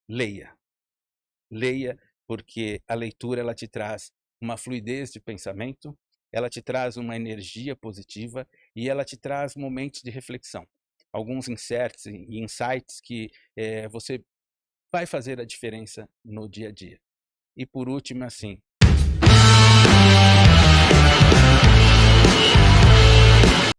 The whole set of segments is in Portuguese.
leia. Leia, porque a leitura ela te traz uma fluidez de pensamento, ela te traz uma energia positiva e ela te traz momentos de reflexão. Alguns inserts e insights que você vai fazer a diferença no dia a dia. E por último, assim,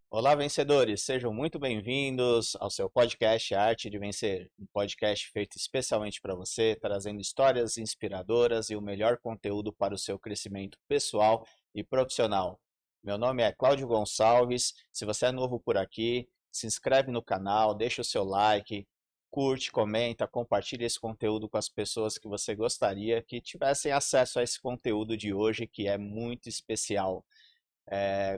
Olá, vencedores! Sejam muito bem-vindos ao seu podcast A Arte de Vencer, um podcast feito especialmente para você, trazendo histórias inspiradoras e o melhor conteúdo para o seu crescimento pessoal e profissional. Meu nome é Cláudio Gonçalves. Se você é novo por aqui, se inscreve no canal, deixa o seu like, curte, comenta, compartilha esse conteúdo com as pessoas que você gostaria que tivessem acesso a esse conteúdo de hoje, que é muito especial.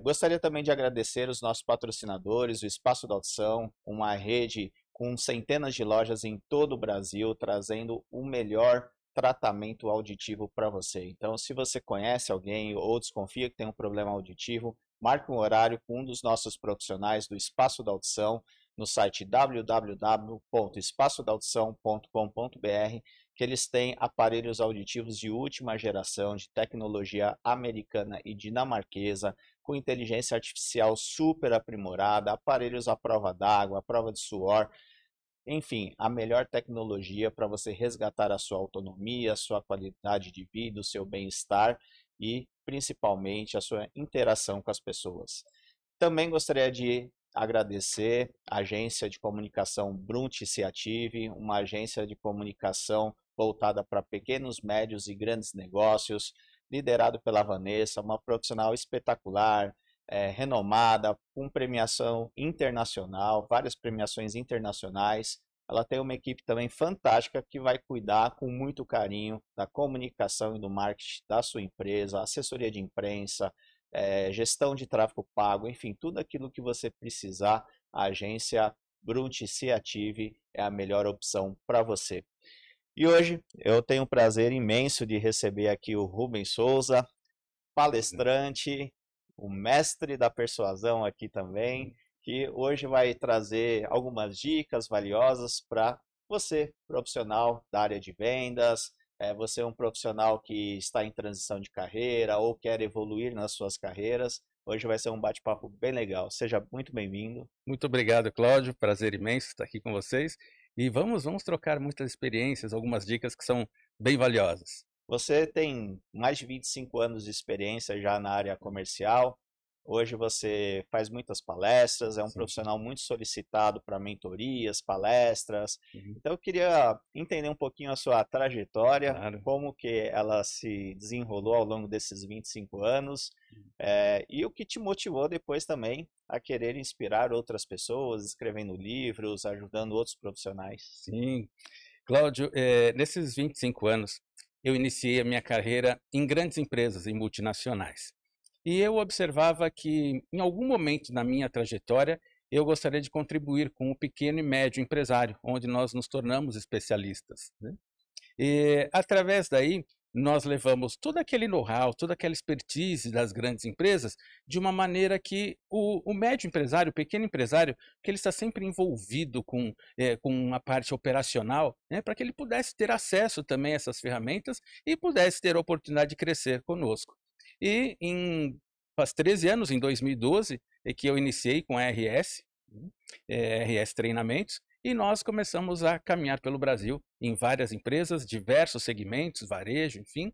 Gostaria também de agradecer os nossos patrocinadores, o Espaço da Audição, uma rede com centenas de lojas em todo o Brasil, trazendo o melhor tratamento auditivo para você. Então, se você conhece alguém ou desconfia que tem um problema auditivo, marque um horário com um dos nossos profissionais do Espaço da Audição no site www.espaçodaudição.com.br, que eles têm aparelhos auditivos de última geração, de tecnologia americana e dinamarquesa, com inteligência artificial super aprimorada, aparelhos à prova d'água, à prova de suor, enfim, a melhor tecnologia para você resgatar a sua autonomia, a sua qualidade de vida, o seu bem-estar e principalmente a sua interação com as pessoas. Também gostaria de agradecer a agência de comunicação Brunt Ciative, uma agência de comunicação voltada para pequenos, médios e grandes negócios, liderado pela Vanessa, uma profissional espetacular, renomada, com premiação internacional, várias premiações internacionais. Ela tem uma equipe também fantástica que vai cuidar com muito carinho da comunicação e do marketing da sua empresa, assessoria de imprensa, gestão de tráfego pago, enfim, tudo aquilo que você precisar, a agência Brunt Ciative é a melhor opção para você. E hoje eu tenho o prazer imenso de receber aqui o Rubens Souza, palestrante, o mestre da persuasão aqui também, que hoje vai trazer algumas dicas valiosas para você, profissional da área de vendas, você é um profissional que está em transição de carreira ou quer evoluir nas suas carreiras. Hoje vai ser um bate-papo bem legal. Seja muito bem-vindo. muito obrigado, Cláudio, prazer imenso estar aqui com vocês. E vamos trocar muitas experiências, algumas dicas que são bem valiosas. Você tem mais de 25 anos de experiência já na área comercial. Hoje você faz muitas palestras, é um Sim. profissional muito solicitado para mentorias, palestras. Uhum. Então eu queria entender um pouquinho a sua trajetória, Claro. como que ela se desenrolou ao longo desses 25 anos, e o que te motivou depois também a querer inspirar outras pessoas, escrevendo livros, ajudando outros profissionais. Sim, Cláudio, nesses 25 anos, eu iniciei a minha carreira em grandes empresas, em multinacionais. E eu observava que, em algum momento na minha trajetória, eu gostaria de contribuir com o pequeno e médio empresário, onde nós nos tornamos especialistas, né? E, através daí, nós levamos todo aquele know-how, toda aquela expertise das grandes empresas, de uma maneira que o médio empresário, o pequeno empresário, que ele está sempre envolvido com a parte operacional, né, para que ele pudesse ter acesso também a essas ferramentas e pudesse ter a oportunidade de crescer conosco. E faz 13 anos, em 2012, é que eu iniciei com a RS, RS Treinamentos, e nós começamos a caminhar pelo Brasil em várias empresas, diversos segmentos, varejo, enfim,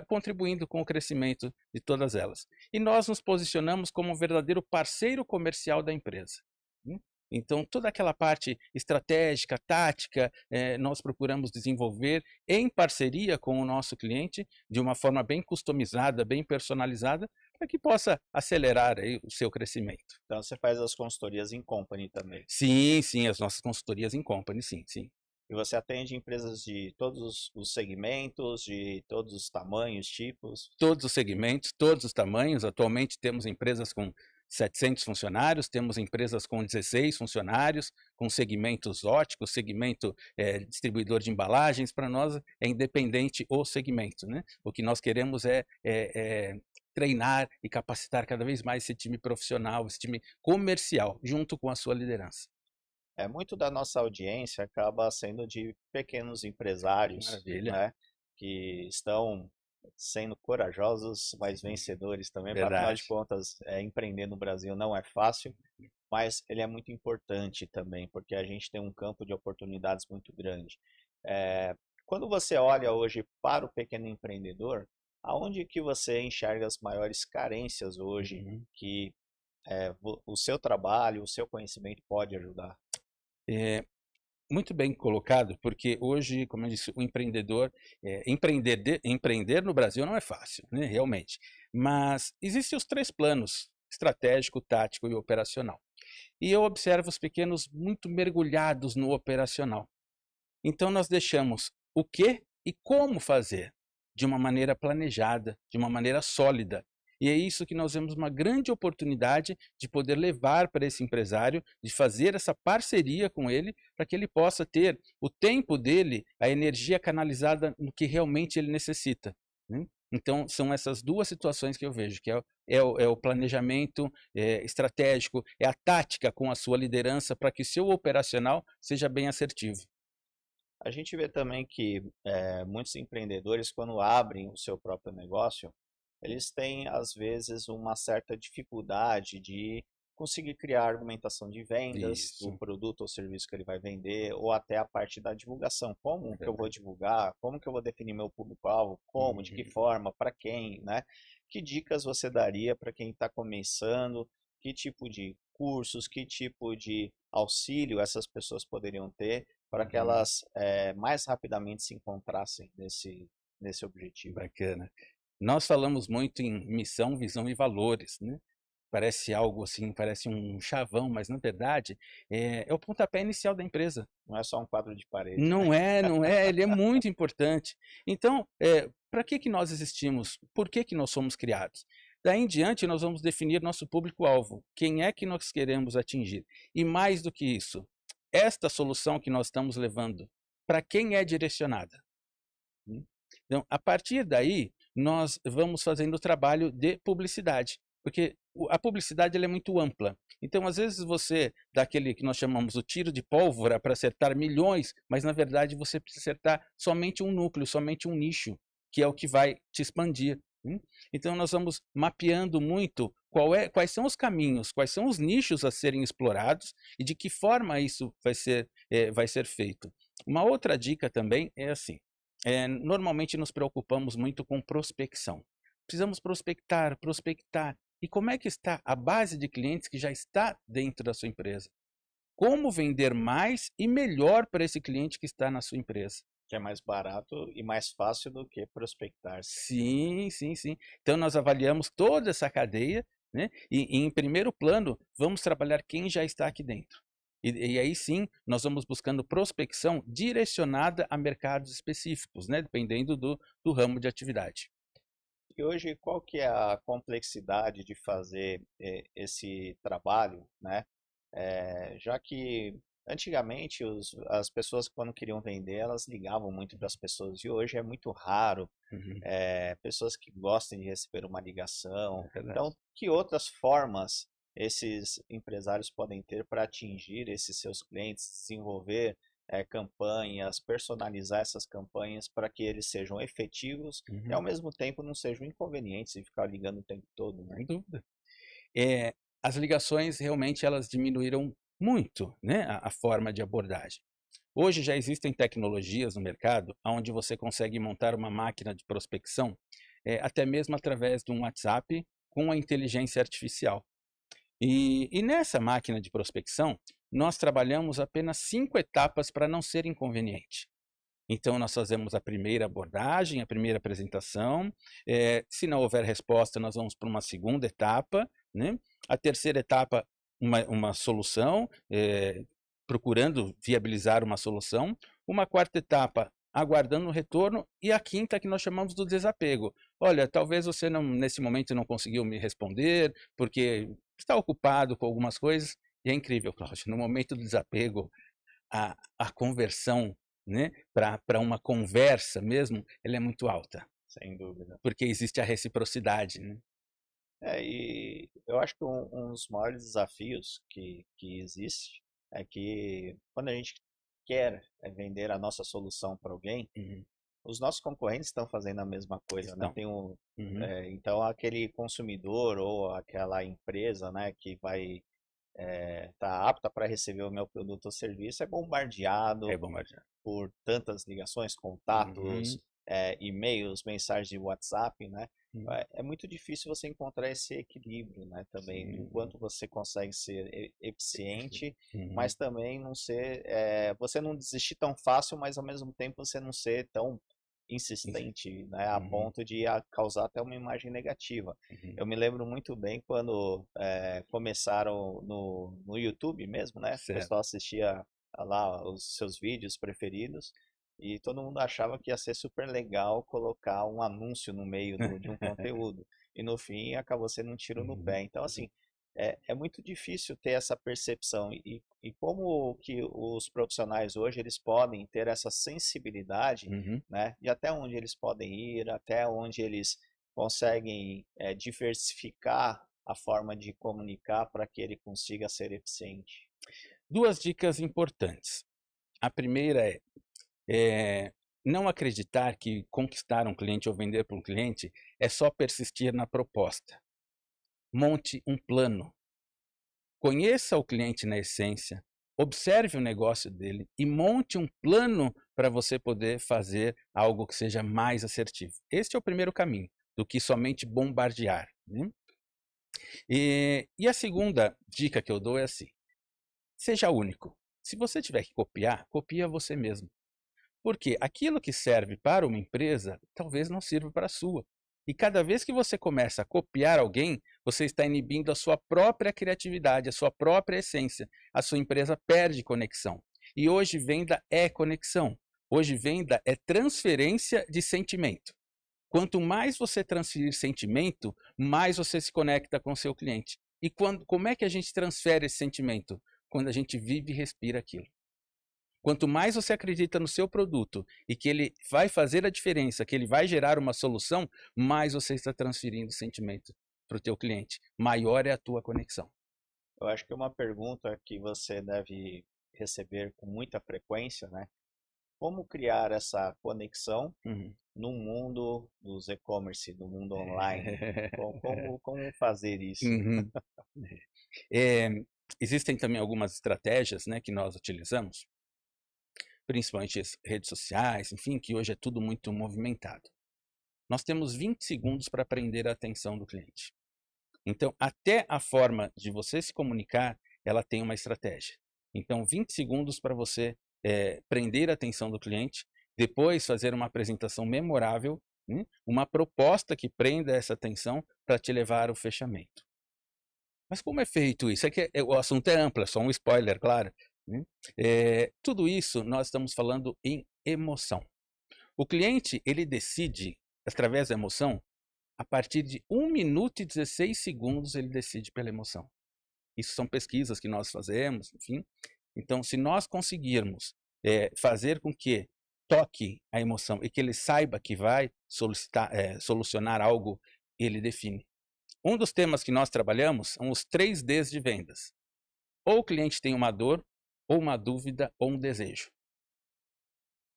contribuindo com o crescimento de todas elas. E nós nos posicionamos como um verdadeiro parceiro comercial da empresa, né? Então, toda aquela parte estratégica, tática, nós procuramos desenvolver em parceria com o nosso cliente, de uma forma bem customizada, bem personalizada, para que possa acelerar aí o seu crescimento. Então você faz as consultorias em company também. Sim, sim, as nossas consultorias em company, sim, sim. E você atende empresas de todos os segmentos, de todos os tamanhos, tipos. Todos os segmentos, todos os tamanhos. Atualmente temos empresas com 700 funcionários, temos empresas com 16 funcionários, com segmentos óticos, segmento distribuidor de embalagens. Para nós é independente o segmento, né? O que nós queremos é treinar e capacitar cada vez mais esse time profissional, esse time comercial, junto com a sua liderança. Muito da nossa audiência acaba sendo de pequenos empresários, Maravilha, né, que estão sendo corajosos, mas vencedores também, para afinal de verdade. contas, empreender no Brasil não é fácil, mas ele é muito importante também, porque a gente tem um campo de oportunidades muito grande. Eh, Quando você olha hoje para o pequeno empreendedor, aonde que você enxerga as maiores carências hoje Uhum. que o seu trabalho, o seu conhecimento pode ajudar? É, muito bem colocado, porque hoje, como eu disse, o empreendedor, empreender no Brasil não é fácil, né, realmente. Mas existem os três planos, estratégico, tático e operacional. E eu observo os pequenos muito mergulhados no operacional. Então nós deixamos o que e como fazer de uma maneira planejada, de uma maneira sólida. E é isso que nós vemos uma grande oportunidade de poder levar para esse empresário, de fazer essa parceria com ele, para que ele possa ter o tempo dele, a energia canalizada no que realmente ele necessita, né? Então, são essas duas situações que eu vejo, que é o planejamento estratégico, é a tática com a sua liderança para que o seu operacional seja bem assertivo. A gente vê também que muitos empreendedores, quando abrem o seu próprio negócio, eles têm, às vezes, uma certa dificuldade de conseguir criar argumentação de vendas do Isso, produto ou serviço que ele vai vender, ou até a parte da divulgação. é Como que eu vou verdade. divulgar? Como que eu vou definir meu público-alvo? Como? De que Uhum. forma? Para quem? Né? Que dicas você daria para quem está começando? Que tipo de cursos, que tipo de auxílio essas pessoas poderiam ter para que Uhum. elas mais rapidamente se encontrassem nesse objetivo? Bacana. Nós falamos muito em missão, visão e valores, né? Parece algo assim, parece um chavão, mas na verdade é o pontapé inicial da empresa. Não é só um quadro de parede, né? Não é, não é, ele é muito importante. Então, para que que nós existimos? Por que que nós somos criados? Daí em diante, nós vamos definir nosso público-alvo. Quem é que nós queremos atingir? E mais do que isso, esta solução que nós estamos levando, para quem é direcionada? Hum. Então, a partir daí, nós vamos fazendo o trabalho de publicidade, porque a publicidade ela é muito ampla. Então, às vezes você dá aquele que nós chamamos o tiro de pólvora para acertar milhões, mas na verdade você precisa acertar somente um núcleo, somente um nicho, que é o que vai te expandir. Então, nós vamos mapeando muito quais são os caminhos, quais são os nichos a serem explorados e de que forma isso vai ser feito. Uma outra dica também é assim: normalmente nos preocupamos muito com prospecção. Precisamos prospectar, prospectar. E como é que está a base de clientes que já está dentro da sua empresa? Como vender mais e melhor para esse cliente que está na sua empresa? Que é mais barato e mais fácil do que prospectar. Sim, sim, sim. Então nós avaliamos toda essa cadeia, né? E em primeiro plano, vamos trabalhar quem já está aqui dentro. E aí sim, nós vamos buscando prospecção direcionada a mercados específicos, né? Dependendo do ramo de atividade. E hoje, qual que é a complexidade de fazer esse trabalho, né? Já que antigamente as pessoas quando queriam vender, elas ligavam muito para as pessoas e hoje é muito raro Uhum, pessoas que gostem de receber uma ligação. é verdade. Então, que outras formas esses empresários podem ter para atingir esses seus clientes, desenvolver campanhas, personalizar essas campanhas para que eles sejam efetivos e ao Uhum, mesmo tempo não sejam inconvenientes e ficar ligando o tempo todo, né? sem dúvida. As ligações realmente elas diminuíram muito, né, a forma de abordagem. Hoje já existem tecnologias no mercado onde você consegue montar uma máquina de prospecção, até mesmo através de um WhatsApp com a inteligência artificial. E nessa máquina de prospecção, nós trabalhamos apenas 5 etapas para não ser inconveniente. Então, nós fazemos a primeira abordagem, a primeira apresentação. Se não houver resposta, nós vamos para uma segunda etapa, né? A terceira etapa, uma solução, procurando viabilizar uma solução. Uma quarta etapa, aguardando o retorno. E a quinta, que nós chamamos do desapego. Olha, talvez você não, nesse momento não conseguiu me responder, porque está ocupado com algumas coisas. E é incrível, Cláudio, no momento do desapego, a conversão, né, para uma conversa mesmo, ela é muito alta, Sem dúvida. porque existe a reciprocidade, né? E eu acho que um dos maiores desafios que existe é que quando a gente quer vender a nossa solução para alguém, Uhum. os nossos concorrentes estão fazendo a mesma coisa, né? Estão. Uhum. Então, aquele consumidor ou aquela empresa, né, que vai estar apta para receber o meu produto ou serviço é É bombardeado bombardear. por tantas ligações, Uhum. contatos, e-mails, mensagens de WhatsApp, né? Uhum. É muito difícil você encontrar esse equilíbrio, né? Também do Sim. quanto você consegue ser eficiente, Uhum. mas também não ser, você não desistir tão fácil, mas ao mesmo tempo você não ser tão Isso. insistente, né? A Uhum. ponto de causar até uma imagem negativa. Uhum. Eu me lembro muito bem quando começaram no YouTube mesmo, né? O Certo. pessoal assistia lá os seus vídeos preferidos e todo mundo achava que ia ser super legal colocar um anúncio no meio de um conteúdo. E no fim acabou sendo um tiro no Uhum. pé. Então, assim, é muito difícil ter essa percepção. E como que os profissionais hoje eles podem ter essa sensibilidade, Uhum. né, de até onde eles podem ir, até onde eles conseguem diversificar a forma de comunicar para que ele consiga ser eficiente. Duas dicas importantes. A primeira é não acreditar que conquistar um cliente ou vender para um cliente é só persistir na proposta. Monte um plano. Conheça o cliente na essência, observe o negócio dele e monte um plano para você poder fazer algo que seja mais assertivo. Este é o primeiro caminho, do que somente bombardear, né? E a segunda dica que eu dou é assim: seja único. Se você tiver que copiar, copia você mesmo. Porque aquilo que serve para uma empresa talvez não sirva para a sua. E cada vez que você começa a copiar alguém, você está inibindo a sua própria criatividade, a sua própria essência. A sua empresa perde conexão. E hoje venda é conexão. Hoje venda é transferência de sentimento. Quanto mais você transferir sentimento, mais você se conecta com o seu cliente. E como é que a gente transfere esse sentimento? Quando a gente vive e respira aquilo. Quanto mais você acredita no seu produto e que ele vai fazer a diferença, que ele vai gerar uma solução, mais você está transferindo sentimento para o teu cliente. Maior é a tua conexão. Eu acho que uma pergunta que você deve receber com muita frequência, né? Como criar essa conexão Uhum. no mundo dos e-commerce, do mundo online? Como fazer isso? Uhum. É, existem também algumas estratégias, né, que nós utilizamos, principalmente as redes sociais, enfim, que hoje é tudo muito movimentado. Nós temos 20 segundos para prender a atenção do cliente. Então, até a forma de você se comunicar, ela tem uma estratégia. Então, 20 segundos para você prender a atenção do cliente, depois fazer uma apresentação memorável, uma proposta que prenda essa atenção para te levar ao fechamento. Mas como é feito isso? O assunto é amplo, é só um spoiler, claro. Né? Tudo isso nós estamos falando em emoção. O cliente, ele decide, através da emoção, a partir de 1 minuto e 16 segundos ele decide pela emoção. Isso são pesquisas que nós fazemos, enfim. Então, se nós conseguirmos fazer com que toque a emoção e que ele saiba que vai solucionar algo, ele define. Um dos temas que nós trabalhamos são os 3 Ds de vendas. Ou o cliente tem uma dor, ou uma dúvida, ou um desejo.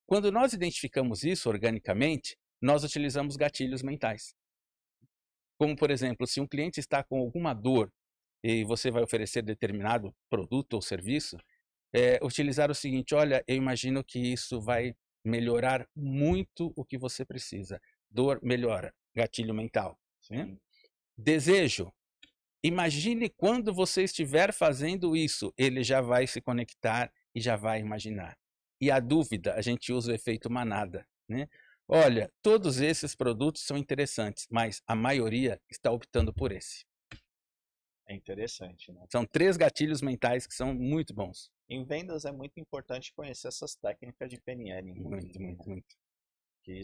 Quando nós identificamos isso organicamente, nós utilizamos gatilhos mentais. Como, por exemplo, se um cliente está com alguma dor e você vai oferecer determinado produto ou serviço, utilizar o seguinte: olha, eu imagino que isso vai melhorar muito o que você precisa. Dor melhora, gatilho mental. Né? Sim, Desejo: imagine quando você estiver fazendo isso, ele já vai se conectar e já vai imaginar. E a dúvida, a gente usa o efeito manada, né? Olha, todos esses produtos são interessantes, mas a maioria está optando por esse. é interessante, né? São 3 gatilhos mentais que são muito bons. Em vendas é muito importante conhecer essas técnicas de PNL, Muito, inclusive, né? muito, muito. Que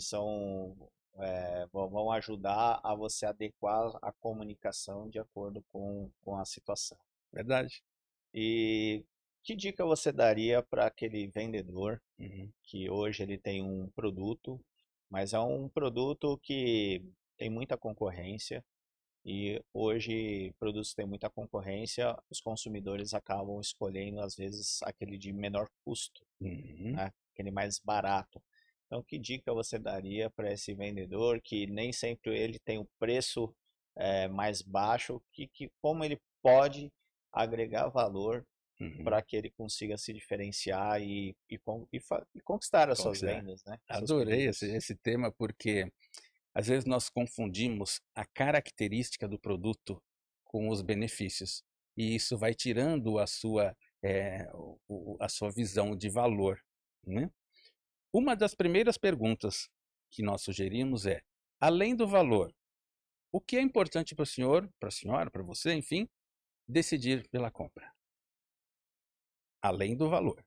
vão ajudar a você adequar a comunicação de acordo com a situação. Verdade. E que dica você daria para aquele vendedor Uhum. que hoje ele tem um produto, mas é um produto que tem muita concorrência E hoje, produtos que têm muita concorrência, os consumidores acabam escolhendo, às vezes, aquele de menor custo, Uhum. né? Aquele mais barato. Então, que dica você daria para esse vendedor que nem sempre ele tem o preço mais baixo, como ele pode agregar valor Uhum. para que ele consiga se diferenciar e conquistar as suas Conquistar. vendas, né? Seus Adorei esse, pedidos. esse tema porque às vezes nós confundimos a característica do produto com os benefícios. E isso vai tirando a sua visão de valor, né? Uma das primeiras perguntas que nós sugerimos é: além do valor, o que é importante para o senhor, para a senhora, para você, enfim, decidir pela compra? Além do valor.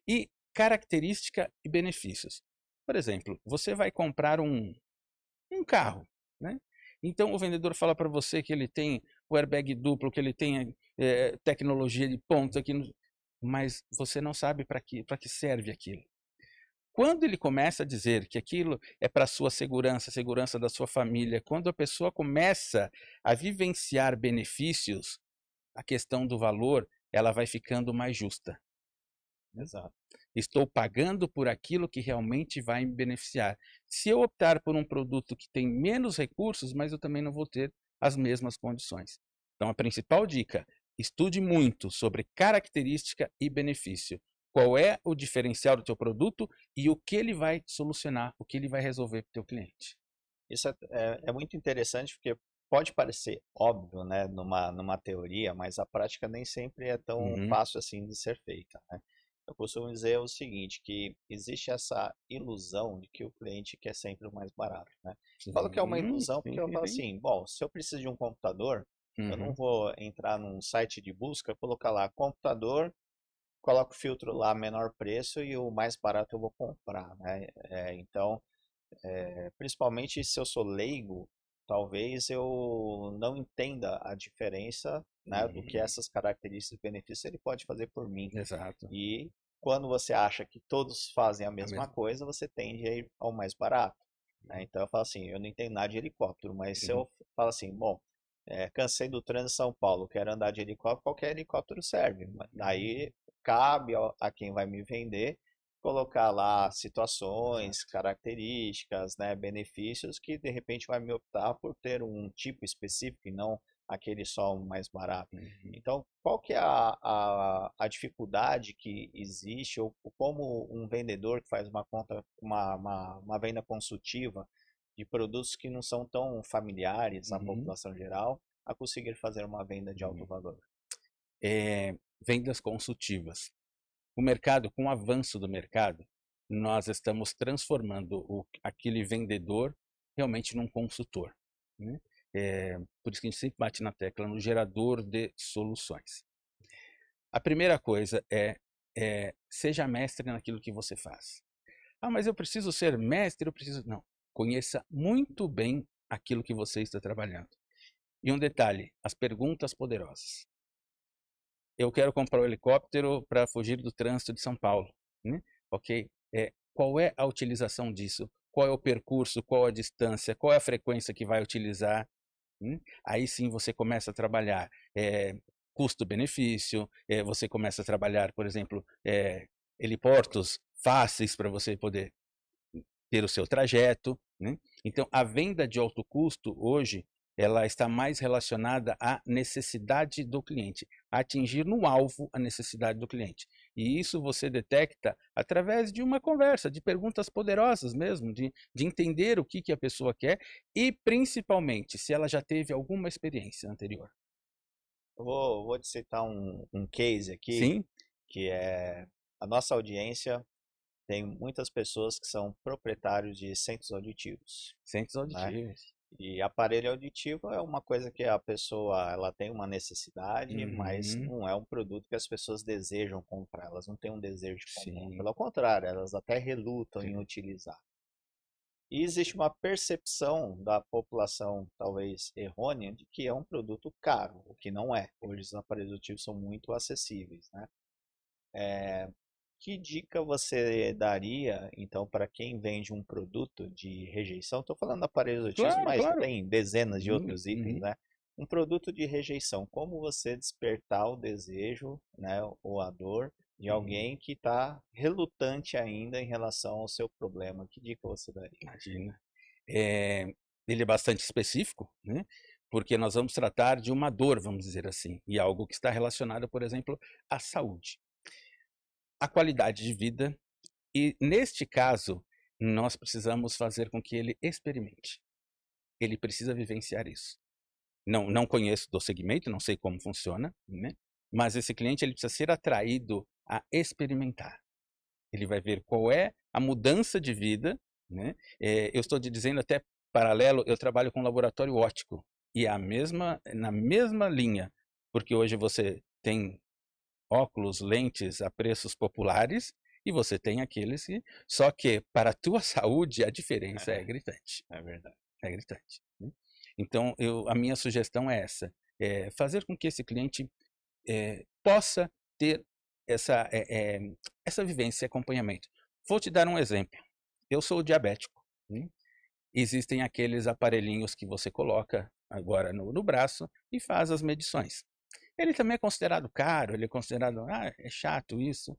E característica e benefícios. Por exemplo, você vai comprar um carro, né? Então o vendedor fala para você que ele tem o airbag duplo, que ele tem tecnologia de ponta, mas você não sabe para que serve aquilo. Quando ele começa a dizer que aquilo é para a sua segurança, a segurança da sua família, quando a pessoa começa a vivenciar benefícios, a questão do valor, ela vai ficando mais justa. Exato. Estou pagando por aquilo que realmente vai me beneficiar. Se eu optar por um produto que tem menos recursos, mas eu também não vou ter as mesmas condições. Então, a principal dica: estude muito sobre característica e benefício. Qual é o diferencial do teu produto e o que ele vai solucionar, o que ele vai resolver para o teu cliente. Isso é muito interessante porque pode parecer óbvio, né, numa teoria, mas a prática nem sempre é tão Uhum, fácil assim de ser feita, né? Eu costumo dizer o seguinte, que existe essa ilusão de que o cliente quer sempre o mais barato, né? Falo que é uma sim, ilusão porque sim, eu sim, falo sim. assim, bom, se eu preciso de um computador, eu não Uhum, vou entrar num site de busca, colocar lá computador, coloco o filtro lá menor preço e o mais barato eu vou comprar, né? Então, principalmente se eu sou leigo, talvez eu não entenda a diferença, né, do que uhum, essas características e benefícios ele pode fazer por mim. exato. E quando você acha que todos fazem a A mesma mesma. coisa, você tende a ir ao mais barato, né? Então eu falo assim, eu não entendo nada de helicóptero, mas se Uhum, eu falo assim, bom, cansei do trânsito em São Paulo, quero andar de helicóptero, qualquer helicóptero serve. uhum, Daí cabe a quem vai me vender colocar lá situações, exato. características, né, benefícios que de repente vai me optar por ter um tipo específico e não aquele só o mais barato. Uhum, Então, qual que é a dificuldade que existe ou como um vendedor que faz uma venda consultiva de produtos que não são tão familiares à uhum, população geral a conseguir fazer uma venda de alto uhum. valor? Vendas consultivas. O mercado, com o avanço do mercado, nós estamos transformando aquele vendedor realmente num consultor, né? Por isso que a gente sempre bate na tecla no gerador de soluções. A primeira coisa seja mestre naquilo que você faz. Ah, mas eu preciso ser mestre, eu preciso. Não. Conheça muito bem aquilo que você está trabalhando. E um detalhe: as perguntas poderosas. Eu quero comprar um helicóptero para fugir do trânsito de São Paulo, né? Ok? Qual é a utilização disso? Qual é o percurso? Qual a distância? Qual é a frequência que vai utilizar? Aí sim você começa a trabalhar custo-benefício, você começa a trabalhar, por exemplo, heliportos fáceis para você poder ter o seu trajeto, né? Então, a venda de alto custo hoje ela está mais relacionada à necessidade do cliente, a atingir no alvo a necessidade do cliente. E isso você detecta através de uma conversa, de perguntas poderosas mesmo, de entender o que a pessoa quer e, principalmente, se ela já teve alguma experiência anterior. Eu vou te citar um case aqui, Sim, que é a nossa audiência tem muitas pessoas que são proprietários de centros auditivos, centros né? auditivos. E aparelho auditivo é uma coisa que a pessoa ela tem uma necessidade, mas Uhum, não é um produto que as pessoas desejam comprar. Elas não têm um desejo de comprar. sim, Pelo contrário, elas até relutam em sim. utilizar. E existe uma percepção da população, talvez errônea, de que é um produto caro, o que não é. Hoje os aparelhos auditivos são muito acessíveis, né? Que dica você daria, então, para quem vende um produto de rejeição? Estou falando de aparelhos auditivos, Claro, mas claro. tem dezenas de outros itens, Uhum. né? Um produto de rejeição, como você despertar o desejo, né, ou a dor de Uhum. alguém que está relutante ainda em relação ao seu problema? Que dica você daria? Imagina. Eh, ele é bastante específico, né, porque nós vamos tratar de uma dor, vamos dizer assim, e algo que está relacionado, por exemplo, à saúde, à qualidade de vida e, neste caso, nós precisamos fazer com que ele experimente. Ele precisa vivenciar isso. Não conheço do segmento, não sei como funciona, né, mas esse cliente ele precisa ser atraído a experimentar. Ele vai ver qual é a mudança de vida, né. Eu estou te dizendo até paralelo, eu trabalho com laboratório óptico, e é a mesma na mesma linha, porque hoje você tem óculos, lentes a preços populares, e você tem aqueles que só que para a tua saúde a diferença é gritante, É verdade. é gritante, né. Então a minha sugestão é essa, fazer com que esse cliente possa ter essa, essa vivência e acompanhamento. Vou te dar um exemplo. Eu sou diabético, né? Existem aqueles aparelhinhos que você coloca agora no braço e faz as medições. Ele também é considerado caro, ele é considerado, é chato isso.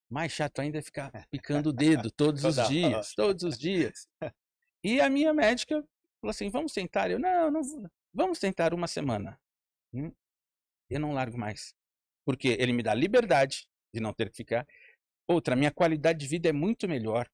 Mais chato ainda é ficar picando o dedo todos os Toda hora. dias, todos os dias. E a minha médica falou assim: vamos tentar. Eu, não, não, vamos tentar uma semana. Hum, Eu não largo mais. Porque ele me dá liberdade de não ter que ficar. Outra, a minha qualidade de vida é muito melhor.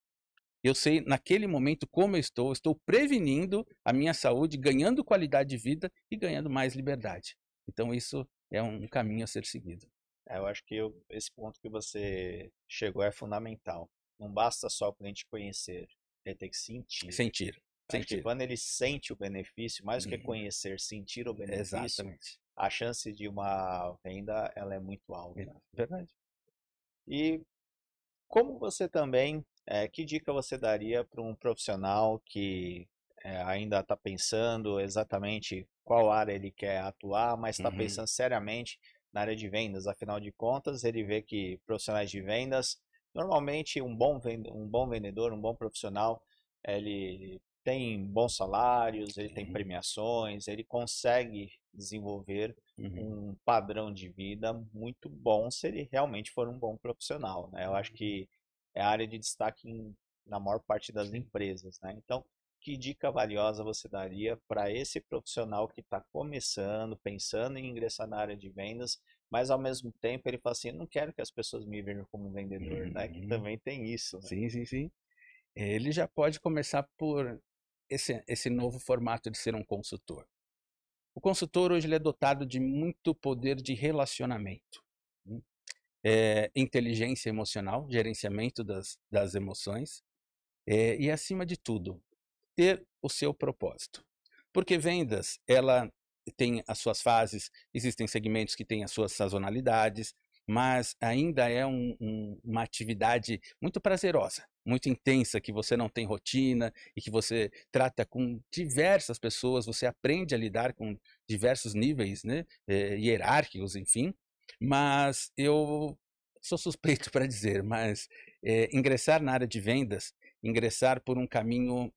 Eu sei naquele momento como eu estou prevenindo a minha saúde, ganhando qualidade de vida e ganhando mais liberdade. Então isso é um caminho a ser seguido. Eu acho que esse ponto que você chegou é fundamental. Não basta só o cliente conhecer, ele tem que sentir. Sentir, Acho que sentir. quando ele sente o benefício, mais do que Uhum. conhecer, sentir o benefício, Exatamente. a chance de uma venda ela é muito É alta. verdade. E como você também, que dica você daria para um profissional que ainda está pensando exatamente qual área ele quer atuar, mas está Uhum. pensando seriamente na área de vendas? Afinal de contas, ele vê que profissionais de vendas, normalmente um bom vendedor, um bom profissional, ele tem bons salários, ele tem Sim. premiações, ele consegue desenvolver Uhum. um padrão de vida muito bom se ele realmente for um bom profissional, né? Eu acho Uhum. que é a área de destaque na maior parte das Sim. empresas, né? Então, que dica valiosa você daria para esse profissional que está começando, pensando em ingressar na área de vendas, mas ao mesmo tempo ele fala assim, não quero que as pessoas me vejam como um vendedor, né? Que Uhum. também tem isso, né? Sim, sim, sim. Ele já pode começar por esse novo formato de ser um consultor. O consultor hoje ele é dotado de muito poder de relacionamento, né? Inteligência emocional, gerenciamento das emoções, e acima de tudo, ter o seu propósito. Porque vendas, ela tem as suas fases, existem segmentos que têm as suas sazonalidades, mas ainda é uma atividade muito prazerosa, muito intensa, que você não tem rotina e que você trata com diversas pessoas, você aprende a lidar com diversos níveis, né, hierárquicos, enfim. Mas eu sou suspeito para dizer, mas ingressar na área de vendas, ingressar por um caminho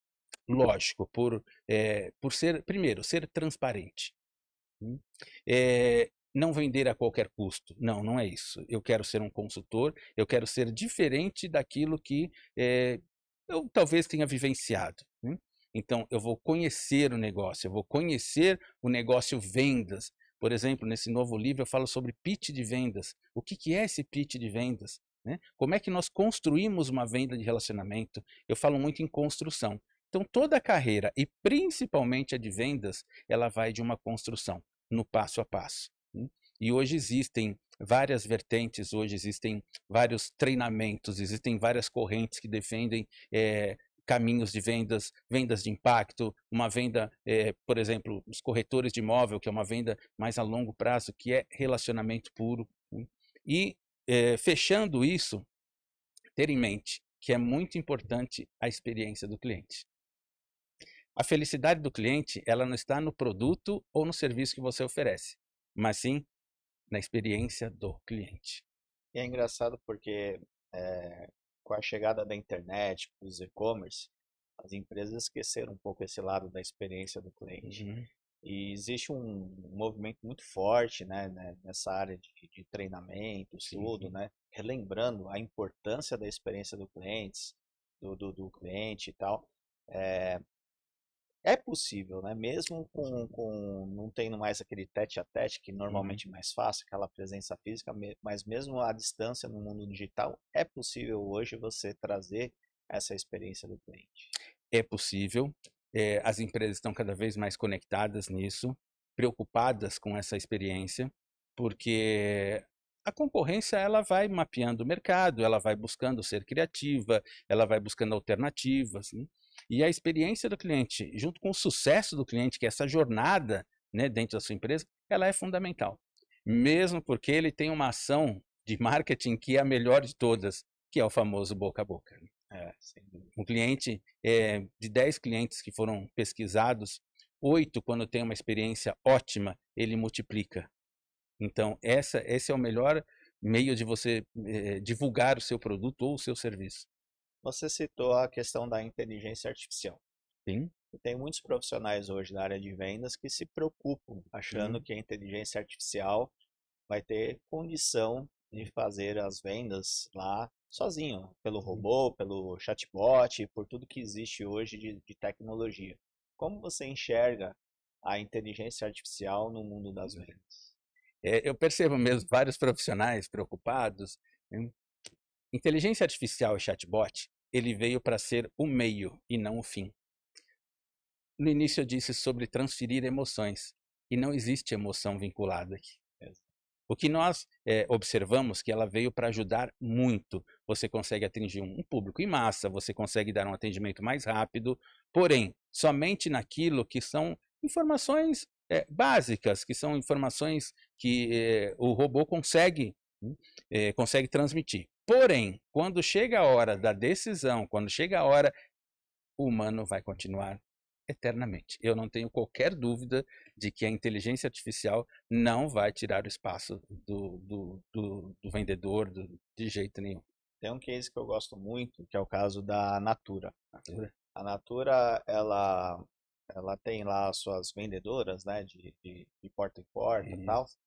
lógico, por ser, primeiro, ser transparente. Hum. Não vender a qualquer custo. Não, não é isso. Eu quero ser um consultor, eu quero ser diferente daquilo que eu talvez tenha vivenciado. Então, eu vou conhecer o negócio, eu vou conhecer o negócio vendas. Por exemplo, nesse novo livro eu falo sobre pitch de vendas. O que é esse pitch de vendas? Né? Como é que nós construímos uma venda de relacionamento? Eu falo muito em construção. Então, toda a carreira, e principalmente a de vendas, ela vai de uma construção, no passo a passo. E hoje existem várias vertentes, hoje existem vários treinamentos, existem várias correntes que defendem caminhos de vendas, vendas de impacto, uma venda, por exemplo, os corretores de imóvel, que é uma venda mais a longo prazo, que é relacionamento puro. E fechando isso, ter em mente que é muito importante a experiência do cliente. A felicidade do cliente, ela não está no produto ou no serviço que você oferece, mas sim na experiência do cliente. E é engraçado porque Com a chegada da internet, dos e-commerce, as empresas esqueceram um pouco esse lado da experiência do cliente. Uhum. E existe um movimento muito forte, nessa área de treinamento, Sim, estudo, sim. né, relembrando a importância da experiência do cliente e tal. É possível, né? Mesmo com não tendo mais aquele tete a tete, que Uhum. normalmente é mais fácil, aquela presença física, mas mesmo à distância no mundo digital, é possível hoje você trazer essa experiência do cliente. É possível, as empresas estão cada vez mais conectadas nisso, preocupadas com essa experiência, porque a concorrência ela vai mapeando o mercado, ela vai buscando ser criativa, ela vai buscando alternativas, né? E a experiência do cliente, junto com o sucesso do cliente, que é essa jornada, né, dentro da sua empresa, ela é fundamental. Mesmo porque ele tem uma ação de marketing que é a melhor de todas, que é o famoso boca a boca, né? Sem dúvida. Um cliente, de 10 clientes que foram pesquisados, 8, quando tem uma experiência ótima, ele multiplica. Então, esse é o melhor meio de você divulgar o seu produto ou o seu serviço. Você citou a questão da inteligência artificial. Sim, E tem muitos profissionais hoje na área de vendas que se preocupam, achando sim, que a inteligência artificial vai ter condição de fazer as vendas lá sozinho, pelo robô, pelo chatbot, por tudo que existe hoje de tecnologia. Como você enxerga a inteligência artificial no mundo das vendas? eu percebo mesmo vários profissionais preocupados, né? Inteligência artificial e chatbot, ele veio para ser o meio e não o fim. No início eu disse sobre transferir emoções, e não existe emoção vinculada aqui. O que nós observamos que ela veio para ajudar muito. Você consegue atingir um público em massa, você consegue dar um atendimento mais rápido, porém, somente naquilo que são informações básicas, que são informações que o robô consegue transmitir. Porém, quando chega a hora da decisão, quando chega a hora, o humano vai continuar eternamente. Eu não tenho qualquer dúvida de que a inteligência artificial não vai tirar o espaço do vendedor de jeito nenhum. Tem um case que eu gosto muito, que é o caso da Natura. Natura? A Natura, ela tem lá as suas vendedoras, né, de porta em porta e tal, Isso.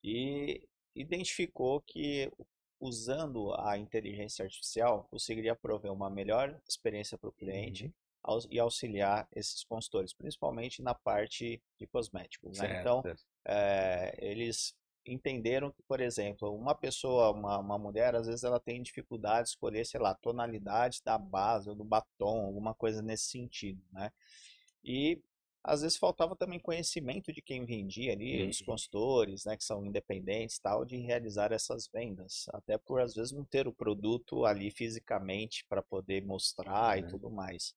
e identificou que usando a inteligência artificial conseguiria prover uma melhor experiência para o cliente Uhum. e auxiliar esses consultores, principalmente na parte de cosméticos, né? Certo, Então, certo. eles entenderam que, por exemplo, uma pessoa, uma mulher, às vezes ela tem dificuldade de escolher, sei lá, tonalidade da base ou do batom, alguma coisa nesse sentido, né? E às vezes faltava também conhecimento de quem vendia ali, os Uhum. consultores, né, que são independentes, tal, de realizar essas vendas, até por às vezes não ter o produto ali fisicamente para poder mostrar e É. tudo mais.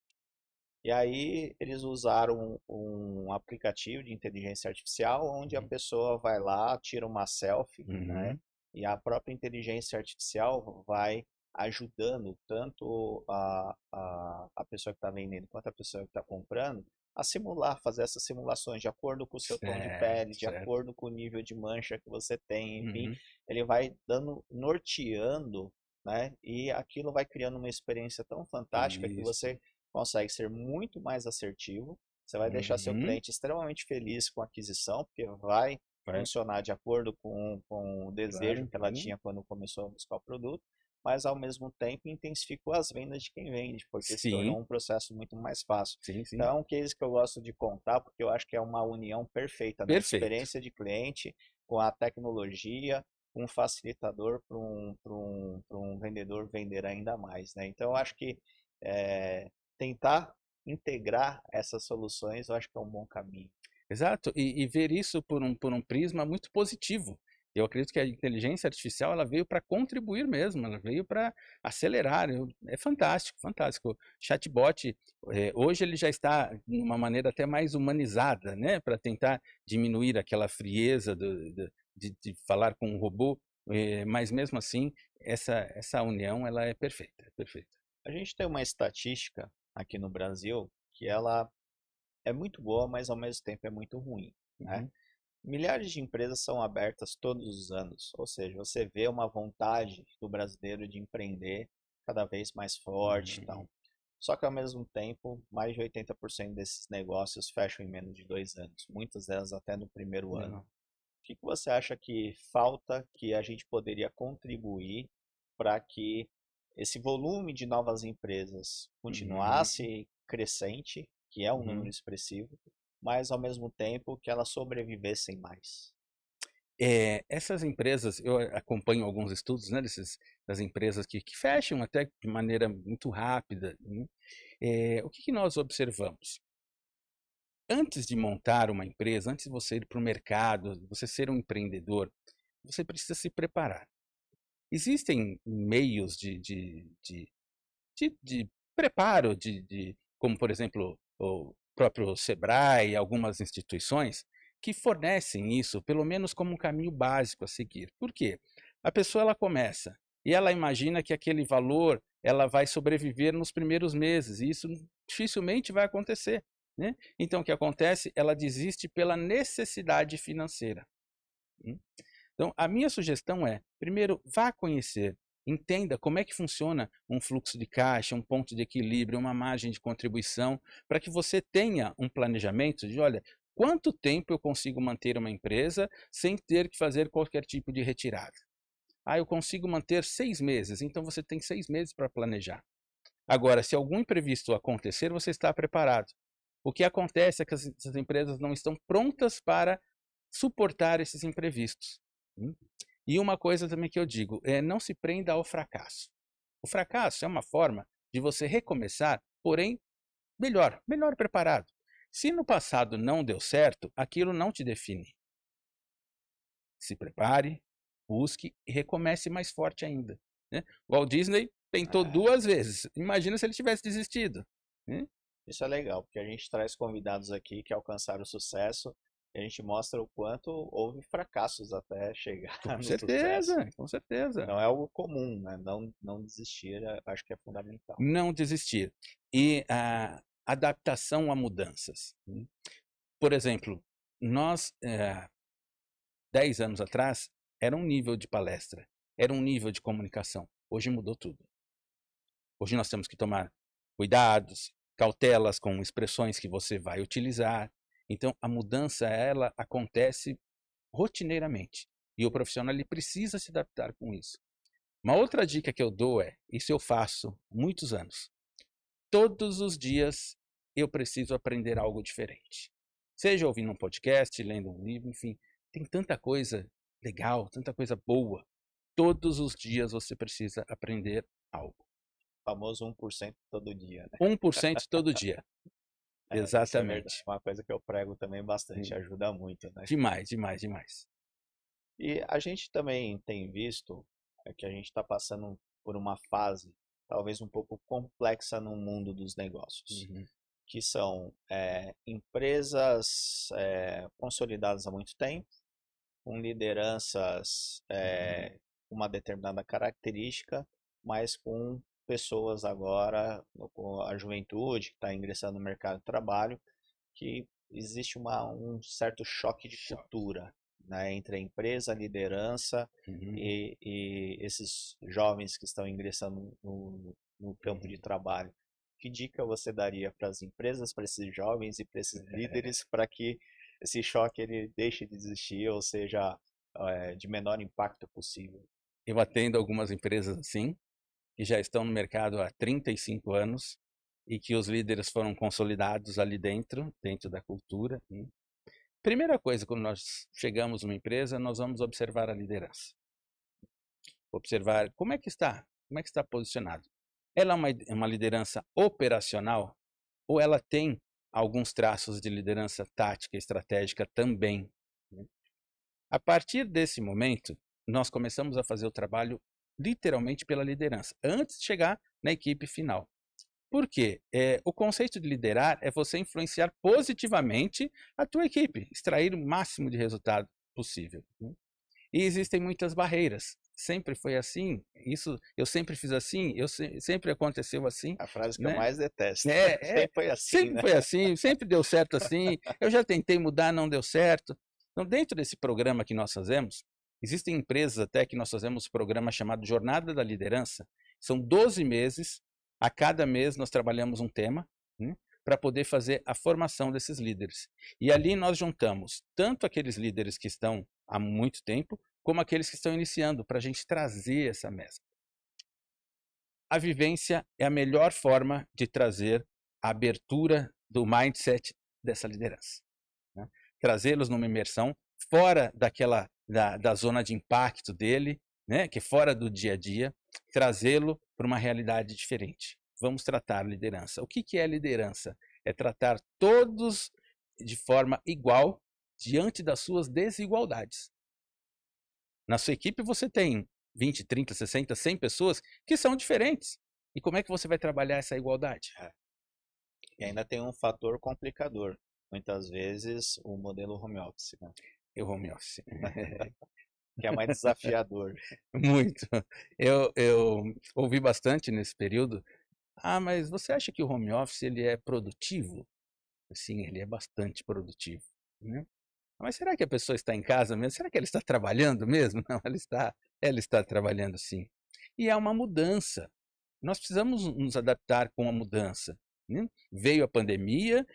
E aí eles usaram um aplicativo de inteligência artificial onde a Uhum. pessoa vai lá, tira uma selfie, né? Uhum. E a própria inteligência artificial vai ajudando tanto a pessoa que está vendendo quanto a pessoa que está comprando a simular, fazer essas simulações de acordo com o seu tom de Certo, pele, de certo. acordo com o nível de mancha que você tem, enfim, Uhum. ele vai dando, norteando, né? E aquilo vai criando uma experiência tão fantástica que Isso. você consegue ser muito mais assertivo. Você vai deixar seu Uhum. cliente extremamente feliz com a aquisição, porque vai Vai, funcionar de acordo com o desejo claro. que ela Uhum. tinha quando começou a buscar o produto, mas ao mesmo tempo intensificou as vendas de quem vende, porque se Sim, tornou um processo muito mais fácil. sim, sim. Então é um case que eu gosto de contar, porque eu acho que é uma união perfeita, né? Perfeito. Experiência de cliente com a tecnologia, um facilitador para um vendedor vender ainda mais, né? Então eu acho que tentar integrar essas soluções, eu acho que é um bom caminho. Exato, e ver isso por um prisma muito positivo. Eu acredito que a inteligência artificial ela veio para contribuir mesmo, ela veio para acelerar. É fantástico, fantástico. Chatbot, hoje ele já está de uma maneira até mais humanizada, né, para tentar diminuir aquela frieza de falar com um robô, mas mesmo assim, essa união ela é perfeita, é perfeita. A gente tem uma estatística aqui no Brasil que ela é muito boa, mas ao mesmo tempo é muito ruim, né? Uhum. Milhares de empresas são abertas todos os anos, ou seja, você vê uma vontade do brasileiro de empreender cada vez mais forte e Uhum. tal. Só que ao mesmo tempo, mais de 80% desses negócios fecham em menos de 2 anos, muitas delas até no primeiro ano. Legal. O que que você acha que falta que a gente poderia contribuir para que esse volume de novas empresas Uhum. continuasse crescente, que é um número Uhum. expressivo, mas ao mesmo tempo que elas sobrevivessem mais? Essas empresas, eu acompanho alguns estudos, né, das empresas que fecham até de maneira muito rápida, né. O que que nós observamos? Antes de montar uma empresa, antes de você ir para o mercado, você ser um empreendedor, você precisa se preparar. Existem meios de preparo, como, por exemplo, o próprio Sebrae, algumas instituições, que fornecem isso, pelo menos como um caminho básico a seguir. Por quê? A pessoa ela começa e ela imagina que aquele valor ela vai sobreviver nos primeiros meses, e isso dificilmente vai acontecer, né? Então, o que acontece? Ela desiste pela necessidade financeira. Hum? Então, a minha sugestão é, primeiro, vá conhecer, entenda como é que funciona um fluxo de caixa, um ponto de equilíbrio, uma margem de contribuição, para que você tenha um planejamento de, olha, quanto tempo eu consigo manter uma empresa sem ter que fazer qualquer tipo de retirada? Ah, eu consigo manter 6 meses, então você tem 6 meses para planejar. Agora, se algum imprevisto acontecer, você está preparado. O que acontece é que as empresas não estão prontas para suportar esses imprevistos. Hum? E uma coisa também que eu digo, não se prenda ao fracasso. O fracasso é uma forma de você recomeçar, porém melhor preparado. Se no passado não deu certo, aquilo não te define. Se prepare, busque e recomece mais forte ainda, né? O Walt Disney tentou É, 2 vezes, imagina se ele tivesse desistido, né? isso é legal, porque a gente traz convidados aqui que alcançaram o sucesso e a gente mostra o quanto houve fracassos até chegar Com no sucesso. certeza, com certeza. Não é algo comum, né? Não desistir, acho que é fundamental. Não desistir. E a adaptação a mudanças, né? Por exemplo, nós, 10 anos atrás, era um nível de palestra, era um nível de comunicação. Hoje mudou tudo. Hoje nós temos que tomar cuidados, cautelas com expressões que você vai utilizar. Então, a mudança, ela acontece rotineiramente. E o profissional ele precisa se adaptar com isso. Uma outra dica que eu dou é, isso eu faço há muitos anos. Todos os dias eu preciso aprender algo diferente. Seja ouvindo um podcast, lendo um livro, enfim, tem tanta coisa legal, tanta coisa boa. Todos os dias você precisa aprender algo. O famoso 1% todo dia, né? 1% todo dia. Isso é verdade. Exatamente. Uma coisa que eu prego também bastante, ajuda muito, né? Demais, demais, demais. E a gente também tem visto que a gente está passando por uma fase talvez um pouco complexa no mundo dos negócios, Uhum, que são empresas consolidadas há muito tempo, com lideranças uhum, com uma determinada característica, mas com pessoas agora, com a juventude que está ingressando no mercado de trabalho, que existe um certo choque de choque. cultura, né, entre a empresa, a liderança Uhum, e esses jovens que estão ingressando no campo de uhum. trabalho. Que dica você daria para as empresas, para esses jovens e para esses líderes, para que esse choque ele deixe de existir ou seja de menor impacto possível? Eu atendo algumas empresas assim, que já estão no mercado há 35 anos e que os líderes foram consolidados ali dentro da cultura, né. Primeira coisa, quando nós chegamos numa empresa, nós vamos observar a liderança. Observar como é que está posicionado. Ela é uma liderança operacional ou ela tem alguns traços de liderança tática e estratégica também, né? A partir desse momento, nós começamos a fazer o trabalho literalmente pela liderança, antes de chegar na equipe final. Por quê? O conceito de liderar é você influenciar positivamente a tua equipe, extrair o máximo de resultado possível, né? E existem muitas barreiras. Sempre foi assim, isso eu sempre fiz assim, sempre aconteceu assim, A frase que eu né? mais detesto. É, Sempre foi assim, sempre né? foi assim, sempre deu certo assim. Eu já tentei mudar, não deu certo. Então, dentro desse programa que nós fazemos, existem empresas até que nós fazemos um programa chamado Jornada da Liderança. São 12 meses, a cada mês nós trabalhamos um tema, né, para poder fazer a formação desses líderes. E ali nós juntamos tanto aqueles líderes que estão há muito tempo, como aqueles que estão iniciando, para a gente trazer essa mescla. A vivência é a melhor forma de trazer a abertura do mindset dessa liderança, né? Trazê-los numa imersão fora da zona de impacto dele, né? Que é fora do dia a dia, trazê-lo para uma realidade diferente. Vamos tratar liderança. O que é liderança? É tratar todos de forma igual diante das suas desigualdades. Na sua equipe você tem 20, 30, 60, 100 pessoas que são diferentes. E como é que você vai trabalhar essa igualdade? E ainda tem um fator complicador. Muitas vezes o modelo home office, né? O home office. Que é mais desafiador. Muito. Eu ouvi bastante nesse período. Ah, mas você acha que o home office ele é produtivo? Sim, ele é bastante produtivo, né? Mas será que a pessoa está em casa mesmo? Será que ela está trabalhando mesmo? Não, ela está trabalhando sim. E é uma mudança. Nós precisamos nos adaptar com a mudança, né? Veio a pandemia,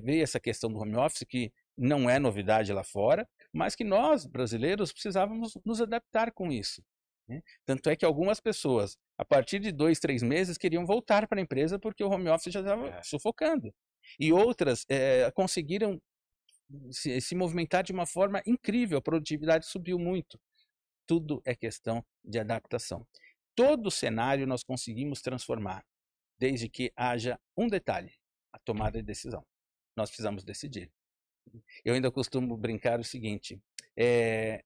veio essa questão do home office, que não é novidade lá fora, mas que nós, brasileiros, precisávamos nos adaptar com isso, né? Tanto é que algumas pessoas, a partir de 2, 3 meses, queriam voltar para a empresa porque o home office já estava sufocando. E outras conseguiram se movimentar de uma forma incrível, a produtividade subiu muito. Tudo é questão de adaptação. Todo o cenário nós conseguimos transformar, desde que haja um detalhe, a tomada de decisão. Nós precisamos decidir. Eu ainda costumo brincar o seguinte,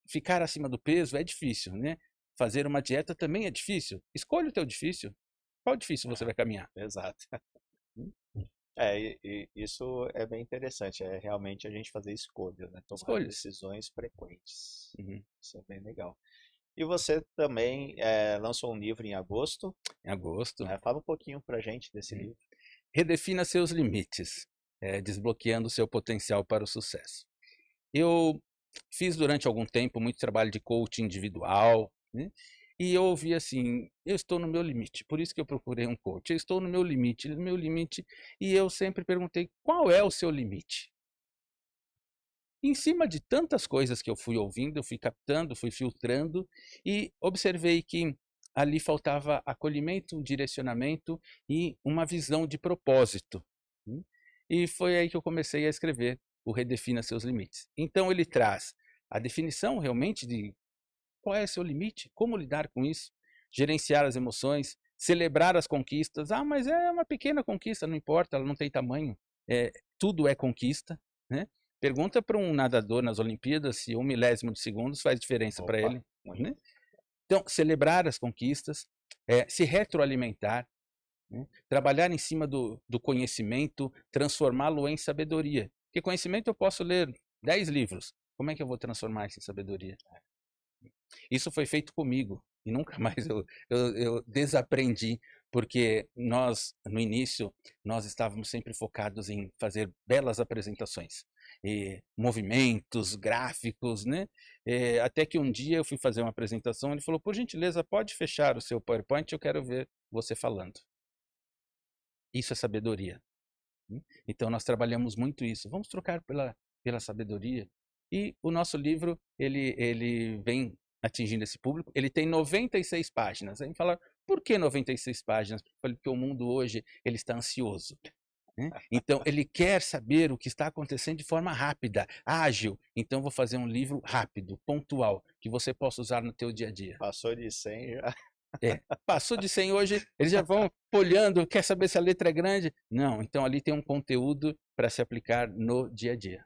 ficar acima do peso é difícil, né? Fazer uma dieta também é difícil. Escolha o teu difícil. Qual difícil você vai caminhar? Exato. E isso é bem interessante, é realmente a gente fazer escolhas, né? Tomar decisões frequentes. Isso é bem legal. E você também lançou um livro em agosto. Em agosto. Fala um pouquinho pra gente desse livro. Redefina seus limites, desbloqueando seu potencial para o sucesso. Eu fiz durante algum tempo muito trabalho de coaching individual, né? E eu ouvi assim, eu estou no meu limite, por isso que eu procurei um coach. Eu estou no meu limite, e eu sempre perguntei, qual é o seu limite? Em cima de tantas coisas que eu fui ouvindo, eu fui captando, fui filtrando e observei que ali faltava acolhimento, direcionamento e uma visão de propósito. E foi aí que eu comecei a escrever o Redefina Seus Limites. Então ele traz a definição realmente de qual é o seu limite, como lidar com isso, gerenciar as emoções, celebrar as conquistas. Ah, mas é uma pequena conquista, não importa, ela não tem tamanho. Tudo é conquista, né? Pergunta para um nadador nas Olimpíadas se 1 milésimo de segundos faz diferença para ele, né? Então, celebrar as conquistas, se retroalimentar, né? Trabalhar em cima do conhecimento, transformá-lo em sabedoria. Porque conhecimento eu posso ler 10 livros. Como é que eu vou transformar isso em sabedoria? Isso foi feito comigo e nunca mais eu desaprendi, porque nós, no início, nós estávamos sempre focados em fazer belas apresentações, movimentos, gráficos, né? Até que um dia eu fui fazer uma apresentação, ele falou, por gentileza, pode fechar o seu PowerPoint, eu quero ver você falando. Isso é sabedoria. Então nós trabalhamos muito isso. Vamos trocar pela sabedoria. E o nosso livro, ele vem atingindo esse público. Ele tem 96 páginas. Aí fala, por que 96 páginas? Porque o mundo hoje ele está ansioso, né? Então ele quer saber o que está acontecendo de forma rápida, ágil. Então vou fazer um livro rápido, pontual, que você possa usar no teu dia a dia. Passou de 100 já. Passou de 100 hoje, eles já vão olhando, quer saber se a letra é grande? Não, então ali tem um conteúdo para se aplicar no dia a dia.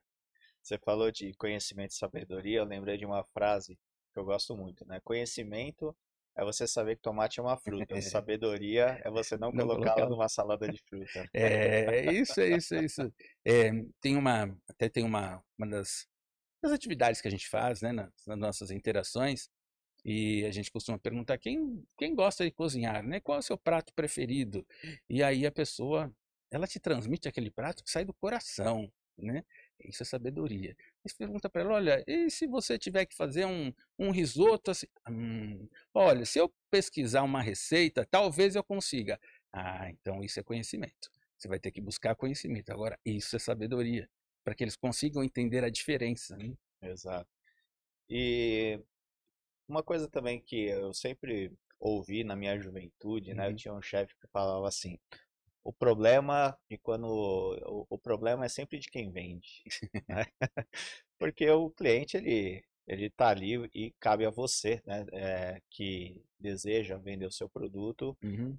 Você falou de conhecimento e sabedoria, eu lembrei de uma frase que eu gosto muito, né? Conhecimento é você saber que tomate é uma fruta, sabedoria é você não colocá-la numa salada de fruta. Isso. Tem uma das atividades que a gente faz, né, nas nossas interações, e a gente costuma perguntar quem gosta de cozinhar, né? Qual é o seu prato preferido? E aí a pessoa, ela te transmite aquele prato que sai do coração, né? isso é sabedoria. Aí você pergunta para ela, olha, e se você tiver que fazer um risoto assim? Olha, se eu pesquisar uma receita, talvez eu consiga. Ah, então isso é conhecimento. Você vai ter que buscar conhecimento. Agora, isso é sabedoria, para que eles consigam entender a diferença, né? Exato. E uma coisa também que eu sempre ouvi na minha juventude, né? Eu Uhum. tinha um chefe que falava assim: o problema de quando o problema é sempre de quem vende, né? Porque o cliente ele tá ali e cabe a você, né? Que deseja vender o seu produto, Uhum.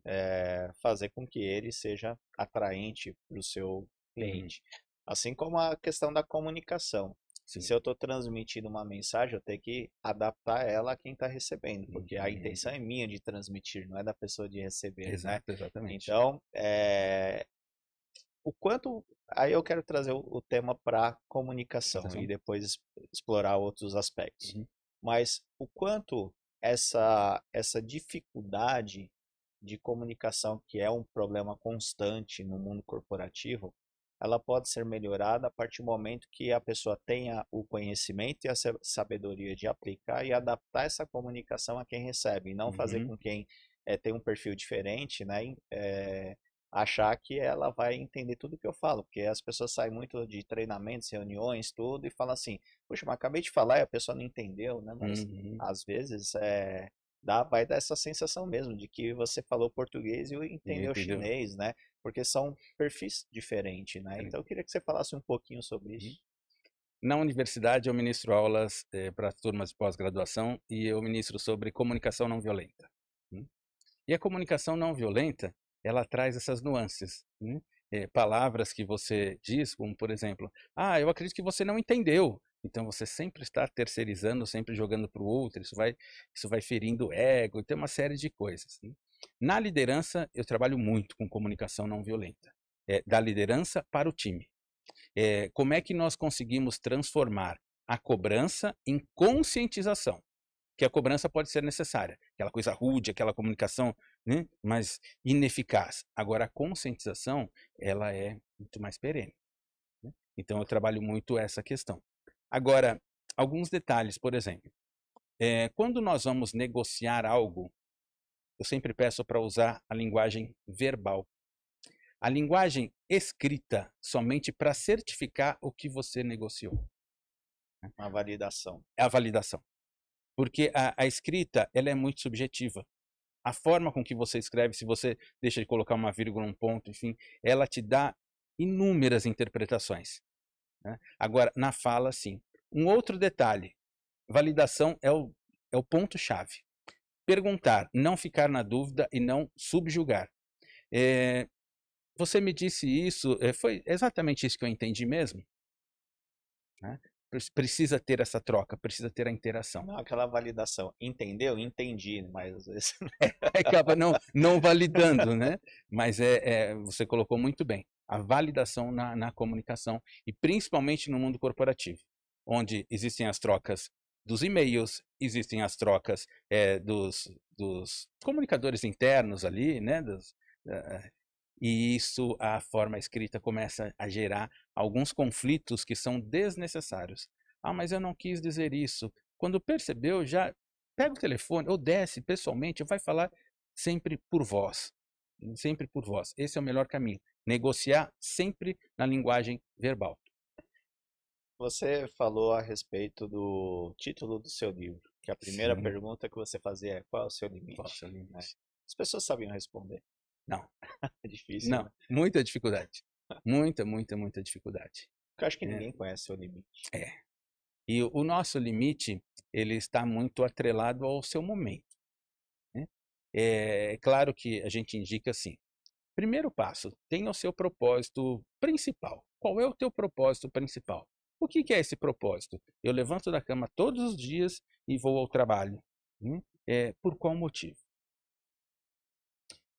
fazer com que ele seja atraente para o seu Uhum. cliente. Assim como a questão da comunicação. Sim. Se eu estou transmitindo uma mensagem, eu tenho que adaptar ela a quem está recebendo, porque a intenção Uhum. é minha de transmitir, não é da pessoa de receber, né? Exato, exatamente. Então, o quanto. Aí eu quero trazer o tema para comunicação e Comunicação. depois explorar outros aspectos. Uhum. Mas o quanto essa dificuldade de comunicação, que é um problema constante no mundo corporativo, ela pode ser melhorada a partir do momento que a pessoa tenha o conhecimento e a sabedoria de aplicar e adaptar essa comunicação a quem recebe, e não fazer Uhum. com quem tem um perfil diferente, né, achar que ela vai entender tudo que eu falo, porque as pessoas saem muito de treinamentos, reuniões, tudo, e falam assim, poxa, mas acabei de falar e a pessoa não entendeu, né? Mas Uhum. às vezes vai dar essa sensação mesmo de que você falou português e entendeu Entendeu? chinês, né? Porque são perfis diferentes, né? Então eu queria que você falasse um pouquinho sobre Uhum. isso. Na universidade, eu ministro aulas para turmas de pós-graduação e eu ministro sobre comunicação não violenta. Né? E a comunicação não violenta, ela traz essas nuances. Né? Palavras que você diz, como por exemplo, eu acredito que você não entendeu. Então você sempre está terceirizando, sempre jogando para o outro, isso vai ferindo o ego, tem uma série de coisas. Né? Na liderança, eu trabalho muito com comunicação não violenta. Da liderança para o time. Como é que nós conseguimos transformar a cobrança em conscientização? Que a cobrança pode ser necessária, aquela coisa rude, aquela comunicação, né, mas ineficaz. Agora, a conscientização, ela é muito mais perene. Né? Então, eu trabalho muito essa questão. Agora, alguns detalhes, por exemplo, quando nós vamos negociar algo, eu sempre peço para usar a linguagem verbal. A linguagem escrita somente para certificar o que você negociou. Uma validação. É a validação. Porque a escrita, ela é muito subjetiva. A forma com que você escreve, se você deixa de colocar uma vírgula, um ponto, enfim, ela te dá inúmeras interpretações. Né? Agora, na fala, sim. Um outro detalhe, validação é o ponto-chave. Perguntar, não ficar na dúvida e não subjugar. Você me disse isso, foi exatamente isso que eu entendi mesmo? Né? Precisa ter essa troca, precisa ter a interação. Não aquela validação. Entendeu? Entendi, mas às vezes. Acaba não validando, né? Mas você colocou muito bem. A validação na comunicação, e principalmente no mundo corporativo, onde existem as trocas dos e-mails, existem as trocas dos comunicadores internos ali, né? E isso, a forma escrita começa a gerar alguns conflitos que são desnecessários. Mas eu não quis dizer isso. Quando percebeu, já pega o telefone ou desce pessoalmente, vai falar sempre por voz. Sempre por voz. Esse é o melhor caminho. Negociar sempre na linguagem verbal. Você falou a respeito do título do seu livro, que a primeira Sim, pergunta que você fazia é qual é o seu qual é o limite, seu né? limite? As pessoas sabiam responder. Não, É difícil, não. né? Muita dificuldade. Muita, muita, muita dificuldade. Porque eu acho que É, ninguém conhece seu limite. é. E o nosso limite, ele está muito atrelado ao seu momento. Né? É claro que a gente indica assim, primeiro passo, tenha o seu propósito principal. Qual é o teu propósito principal? O que é esse propósito? Eu levanto da cama todos os dias e vou ao trabalho. Né? Por qual motivo?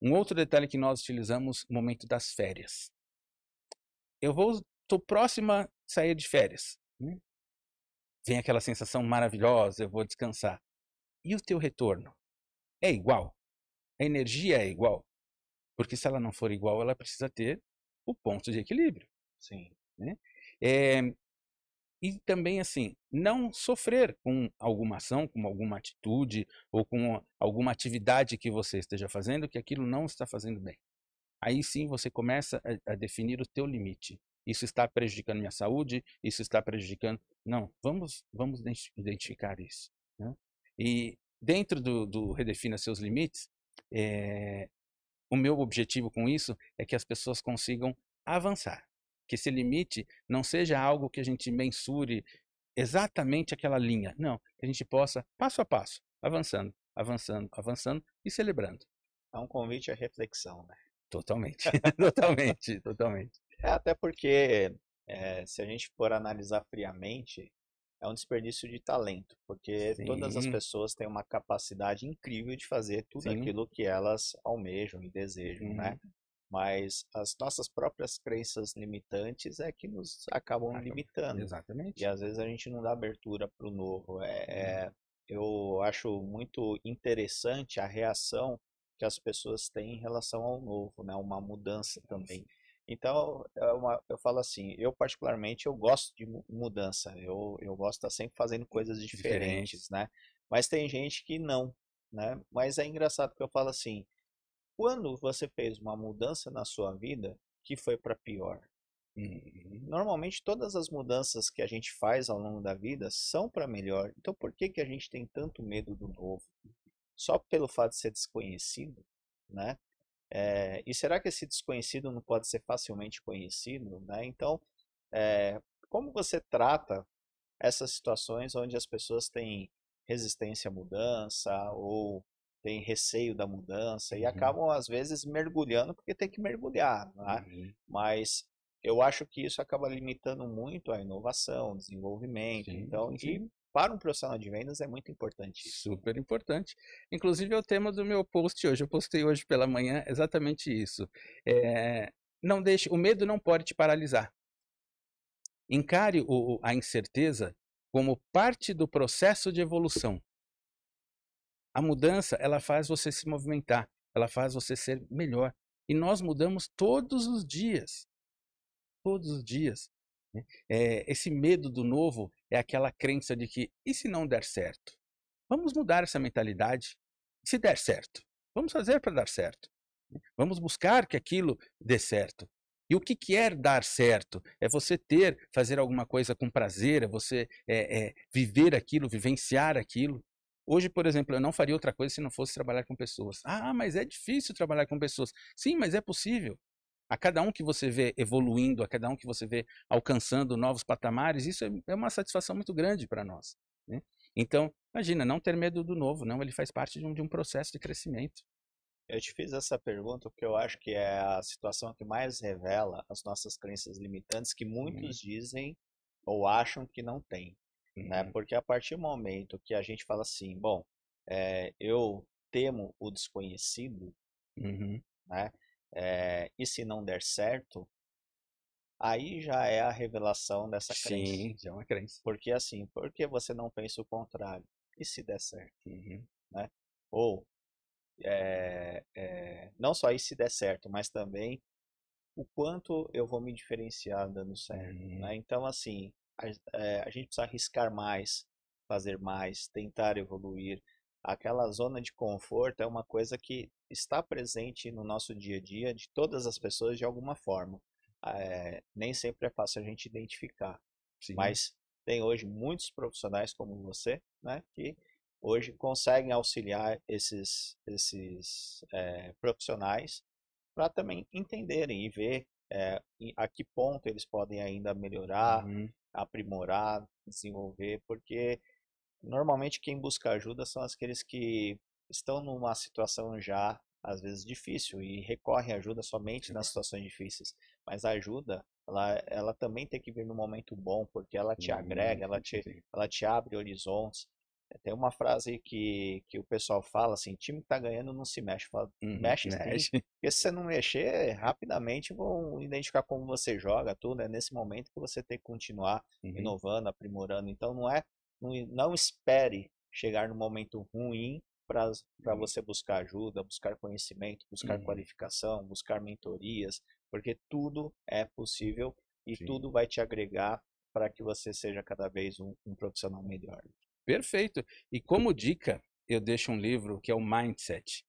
Um outro detalhe que nós utilizamos no momento das férias. Estou próxima a sair de férias. Né? Vem aquela sensação maravilhosa, eu vou descansar. E o teu retorno? É igual? A energia é igual? Porque se ela não for igual, ela precisa ter o ponto de equilíbrio. Sim. Né? É, E também, assim, não sofrer com alguma ação, com alguma atitude ou com alguma atividade que você esteja fazendo que aquilo não está fazendo bem. Aí sim você começa a definir o teu limite. Isso está prejudicando minha saúde, isso está prejudicando. Não, vamos identificar isso, né? E dentro do Redefina Seus Limites, eh, o meu objetivo com isso é que as pessoas consigam avançar. Que esse limite não seja algo que a gente mensure exatamente aquela linha. Não, que a gente possa, passo a passo, avançando, avançando, avançando e celebrando. É um convite à reflexão, né? Totalmente, totalmente, totalmente. Até porque, se a gente for analisar friamente, é um desperdício de talento, porque todas as Sim, pessoas têm uma capacidade incrível de fazer tudo sim, aquilo que elas almejam e desejam, né? uhum, Mas as nossas próprias crenças limitantes é que nos acabam limitando. E exatamente. às vezes a gente não dá abertura para o novo. Uhum, Eu acho muito interessante a reação que as pessoas têm em relação ao novo, né? Uma mudança sim, também. sim, Então, eu falo assim, eu particularmente eu gosto de mudança. Eu gosto de estar sempre fazendo coisas diferentes. diferentes, né? Mas tem gente que não, né? Mas é engraçado que eu falo assim, quando você fez uma mudança na sua vida que foi para pior? Uhum, Normalmente todas as mudanças que a gente faz ao longo da vida são para melhor. Então por que que a gente tem tanto medo do novo? Só pelo fato de ser desconhecido, né? E será que esse desconhecido não pode ser facilmente conhecido, né? Então, é, como você trata essas situações onde as pessoas têm resistência à mudança ou têm receio da mudança e uhum, acabam às vezes mergulhando porque tem que mergulhar, né? uhum, Mas eu acho que isso acaba limitando muito a inovação, o desenvolvimento. sim, Então, sim, e sim. para um profissional de vendas é muito importante isso. Super importante. Inclusive é o tema do meu post hoje. Eu postei hoje pela manhã exatamente isso. É, não deixe, o medo não pode te paralisar. Encare a incerteza como parte do processo de evolução. A mudança, ela faz você se movimentar, ela faz você ser melhor. E nós mudamos todos os dias, né? Esse medo do novo é aquela crença de que, e se não der certo? Vamos mudar essa mentalidade. Se der certo, vamos fazer para dar certo. Vamos buscar que aquilo dê certo. E o que quer dar certo? É você fazer alguma coisa com prazer, é você viver aquilo, vivenciar aquilo. Hoje, por exemplo, eu não faria outra coisa se não fosse trabalhar com pessoas. Ah, mas é difícil trabalhar com pessoas. Sim, mas é possível. A cada um que você vê evoluindo, a cada um que você vê alcançando novos patamares, isso é uma satisfação muito grande para nós, né? Então, imagina, não ter medo do novo, não, ele faz parte de um processo de crescimento. Eu te fiz essa pergunta porque eu acho que é a situação que mais revela as nossas crenças limitantes que Uhum, muitos dizem ou acham que não tem, né? uhum, Porque a partir do momento que a gente fala assim, bom, eu temo o desconhecido, uhum. né? E se não der certo, aí já é a revelação dessa crença. Sim, já é uma crença. Porque assim, por que você não pensa o contrário? E se der certo, Uhum, né? Ou não só e se der certo, mas também o quanto eu vou me diferenciar dando certo, uhum, né? Então, assim, a gente precisa arriscar mais, fazer mais, tentar evoluir. Aquela zona de conforto é uma coisa que está presente no nosso dia a dia de todas as pessoas de alguma forma. Nem sempre é fácil a gente identificar, sim, mas tem hoje muitos profissionais como você, né, que hoje conseguem auxiliar esses profissionais para também entenderem e ver a que ponto eles podem ainda melhorar, uhum, aprimorar, desenvolver, porque normalmente quem busca ajuda são aqueles que estão numa situação já às vezes difícil e recorrem à ajuda somente nas situações difíceis. Mas a ajuda, ela também tem que vir no momento bom, porque ela te agrega, sim. ela te abre horizontes. Tem uma frase que o pessoal fala assim, time que tá ganhando não se mexe. Fala, Uhum, mexe sim, mexe. porque se você não mexer, rapidamente vão identificar como você joga, tudo. É nesse momento que você tem que continuar Uhum, inovando, aprimorando. Então não espere chegar no momento ruim para uhum, você buscar ajuda, buscar conhecimento, buscar uhum, qualificação, buscar mentorias, porque tudo é possível e sim, tudo vai te agregar para que você seja cada vez um profissional melhor. Perfeito. E como dica, eu deixo um livro que é o Mindset.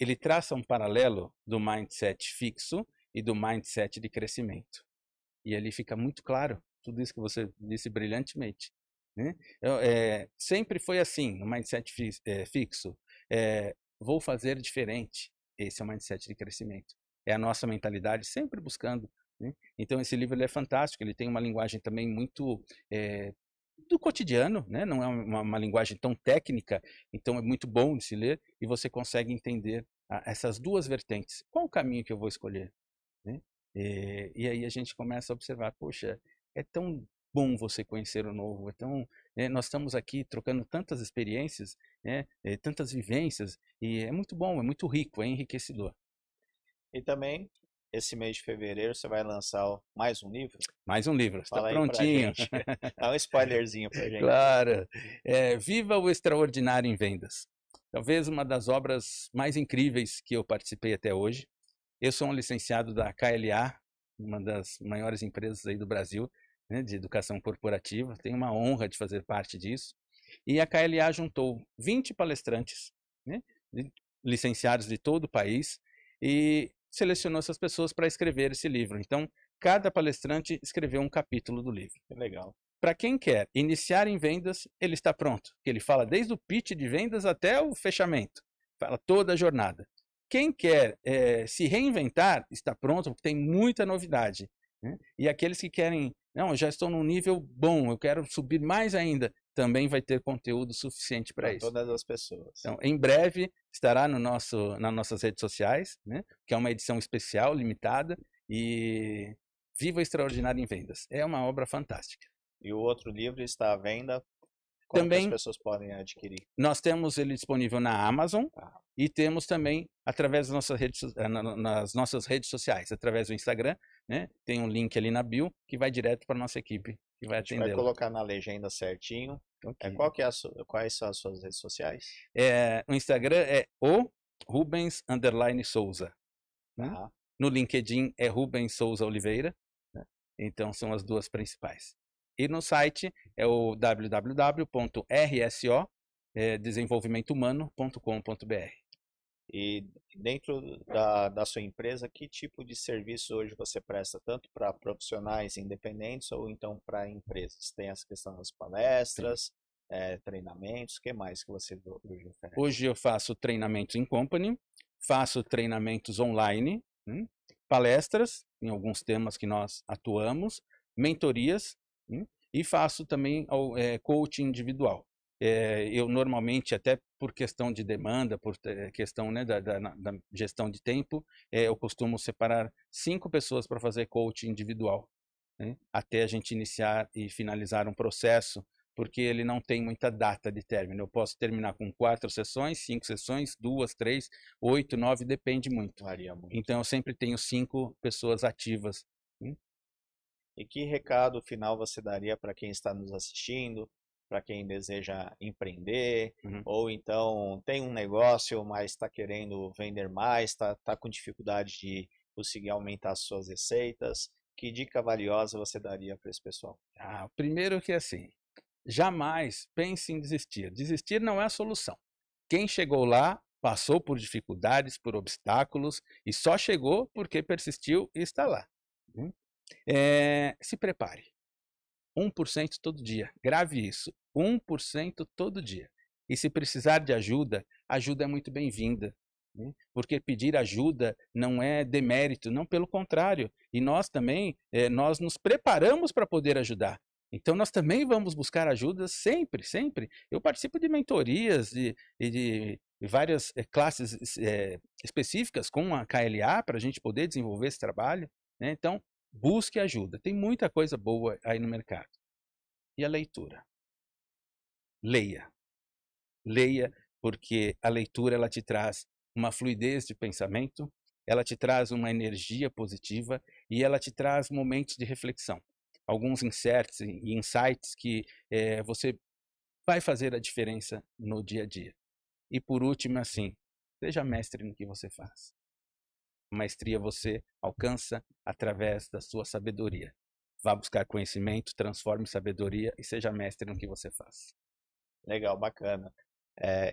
Ele traça um paralelo do mindset fixo e do mindset de crescimento. E ali fica muito claro tudo isso que você disse brilhantemente, né? Sempre foi assim, no mindset fixo. Vou fazer diferente. Esse é o mindset de crescimento. É a nossa mentalidade sempre buscando, né? Então esse livro ele é fantástico. Ele tem uma linguagem também muito do cotidiano, né? Não é uma linguagem tão técnica, então é muito bom de se ler e você consegue entender essas duas vertentes. Qual o caminho que eu vou escolher, né? E aí a gente começa a observar, poxa, é tão bom você conhecer o novo, nós estamos aqui trocando tantas experiências, né? Tantas vivências, e é muito bom, é muito rico, é enriquecedor. E também, esse mês de fevereiro, você vai lançar mais um livro? Mais um livro, está Fala aí pra prontinho. gente. Dá um spoilerzinho pra gente. Claro. Viva o Extraordinário em Vendas. Talvez uma das obras mais incríveis que eu participei até hoje. Eu sou um licenciado da KLA, uma das maiores empresas aí do Brasil, né, de educação corporativa. Tenho uma honra de fazer parte disso. E a KLA juntou 20 palestrantes, né, licenciados de todo o país, e selecionou essas pessoas para escrever esse livro. Então, cada palestrante escreveu um capítulo do livro. Que legal. Para quem quer iniciar em vendas, ele está pronto. Ele fala desde o pitch de vendas até o fechamento. Fala toda a jornada. Quem quer se reinventar, está pronto, porque tem muita novidade, né? E aqueles que querem, não, eu já estou num nível bom, eu quero subir mais ainda, também vai ter conteúdo suficiente para isso. Todas as pessoas. Então, em breve estará nas nossas redes sociais, né? Que é uma edição especial, limitada, e Viva Extraordinário em Vendas. É uma obra fantástica. E o outro livro está à venda. Como que as pessoas podem adquirir? Nós temos ele disponível na Amazon e temos também através das nas nossas redes sociais, através do Instagram, né? Tem um link ali na bio que vai direto para nossa equipe que vai atendê-lo. Vai colocar na legenda certinho. Okay. Quais são as suas redes sociais? O Instagram é o Rubens_Souza. Né? No LinkedIn é Rubens Souza Oliveira. Né? Então são as duas principais. E no site é o www.rsodesenvolvimentohumano.com.br. E dentro da sua empresa, que tipo de serviço hoje você presta, tanto para profissionais independentes ou então para empresas? Tem essa questão das palestras, treinamentos, o que mais que você hoje oferece? Hoje eu faço treinamentos em company, faço treinamentos online, palestras em alguns temas que nós atuamos, mentorias, e faço também coaching individual. Eu normalmente, até por questão de demanda, por questão, né, da gestão de tempo, eu costumo separar 5 pessoas para fazer coaching individual, né, até a gente iniciar e finalizar um processo, porque ele não tem muita data de término. Eu posso terminar com 4 sessões, 5 sessões, 2, 3, 8, 9, depende muito. Varia muito. Então eu sempre tenho 5 pessoas ativas. E que recado final você daria para quem está nos assistindo, para quem deseja empreender, ou então tem um negócio, mas está querendo vender mais, está com dificuldade de conseguir aumentar as suas receitas? Que dica valiosa você daria para esse pessoal? Primeiro que assim, jamais pense em desistir. Desistir não é a solução. Quem chegou lá passou por dificuldades, por obstáculos e só chegou porque persistiu e está lá. Se prepare. 1% todo dia. Grave isso. 1% todo dia. E se precisar de ajuda, ajuda é muito bem-vinda. Porque pedir ajuda não é demérito, não, pelo contrário. E nós também, nós nos preparamos para poder ajudar. Então, nós também vamos buscar ajuda sempre, sempre. Eu participo de mentorias de várias classes específicas com a KLA para a gente poder desenvolver esse trabalho, né? Então, busque ajuda. Tem muita coisa boa aí no mercado. E a leitura? Leia. Leia, porque a leitura ela te traz uma fluidez de pensamento, ela te traz uma energia positiva e ela te traz momentos de reflexão. Alguns insights que você vai fazer a diferença no dia a dia. E por último, assim, seja mestre no que você faz. A maestria você alcança através da sua sabedoria. vá buscar conhecimento, transforme sabedoria e seja mestre no que você faz. Legal, bacana.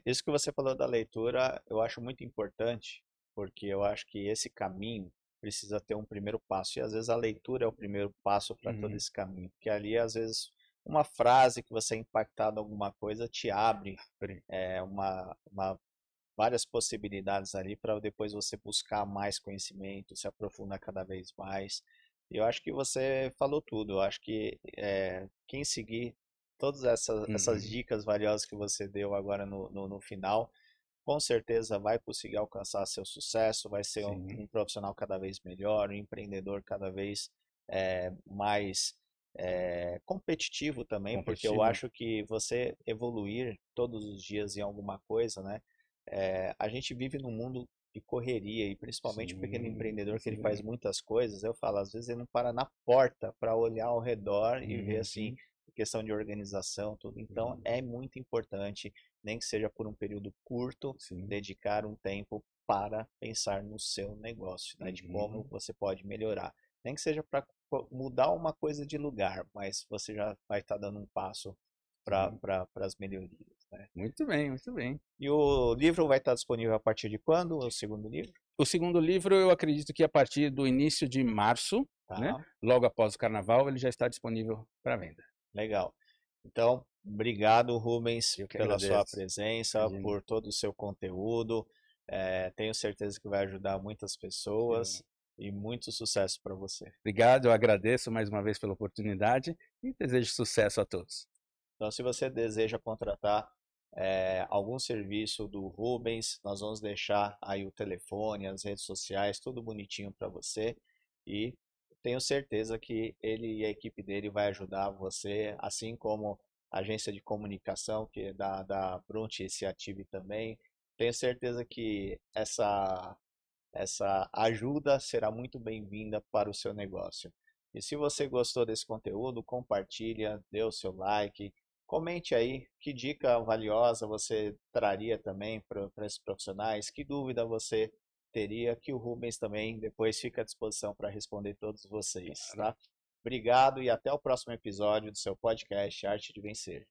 Isso que você falou da leitura, eu acho muito importante, porque eu acho que esse caminho precisa ter um primeiro passo. E às vezes a leitura é o primeiro passo para todo Uhum. esse caminho. Porque ali, às vezes, uma frase que você é impactado em alguma coisa te abre várias possibilidades ali para depois você buscar mais conhecimento, se aprofundar cada vez mais. E eu acho que você falou tudo. Eu acho que quem seguir todas essas Uhum. dicas valiosas que você deu agora no final, com certeza vai conseguir alcançar seu sucesso, vai ser Sim, um profissional cada vez melhor, um empreendedor cada vez mais competitivo também, porque eu competitivo. acho que você evoluir todos os dias em alguma coisa, né? A gente vive num mundo de correria e principalmente o pequeno Sim, empreendedor que ele faz sim. muitas coisas, eu falo, às vezes ele não para na porta para olhar ao redor e ver assim, Uhum. questão de organização, tudo. Então Uhum. é muito importante, nem que seja por um período curto, Sim. dedicar um tempo para pensar no seu negócio, né, de como Uhum. você pode melhorar. Nem que seja para mudar uma coisa de lugar, mas você já vai estar dando um passo para Sim. as melhorias, né? Muito bem, muito bem. E o livro vai estar disponível a partir de quando? O segundo livro? O segundo livro, eu acredito que a partir do início de março, né, Tá, logo após o carnaval, ele já está disponível para venda. legal. Então, obrigado, Rubens, Eu que pela sua agradeço. presença, Imagina. por todo o seu conteúdo. Tenho certeza que vai ajudar muitas Eu... pessoas e muito sucesso para você. Obrigado, eu agradeço mais uma vez pela oportunidade e desejo sucesso a todos. Então, se você deseja contratar algum serviço do Rubens, nós vamos deixar aí o telefone, as redes sociais, tudo bonitinho para você. E tenho certeza que ele e a equipe dele vai ajudar você, assim como a agência de comunicação, que é da Brunt Initiative também. Tenho certeza que essa ajuda será muito bem-vinda para o seu negócio. E se você gostou desse conteúdo, compartilha, dê o seu like, comente aí que dica valiosa você traria também para esses profissionais, que dúvida você teria, que o Rubens também depois fica à disposição para responder todos vocês, Claro. tá? Obrigado e até o próximo episódio do seu podcast Arte de Vencer.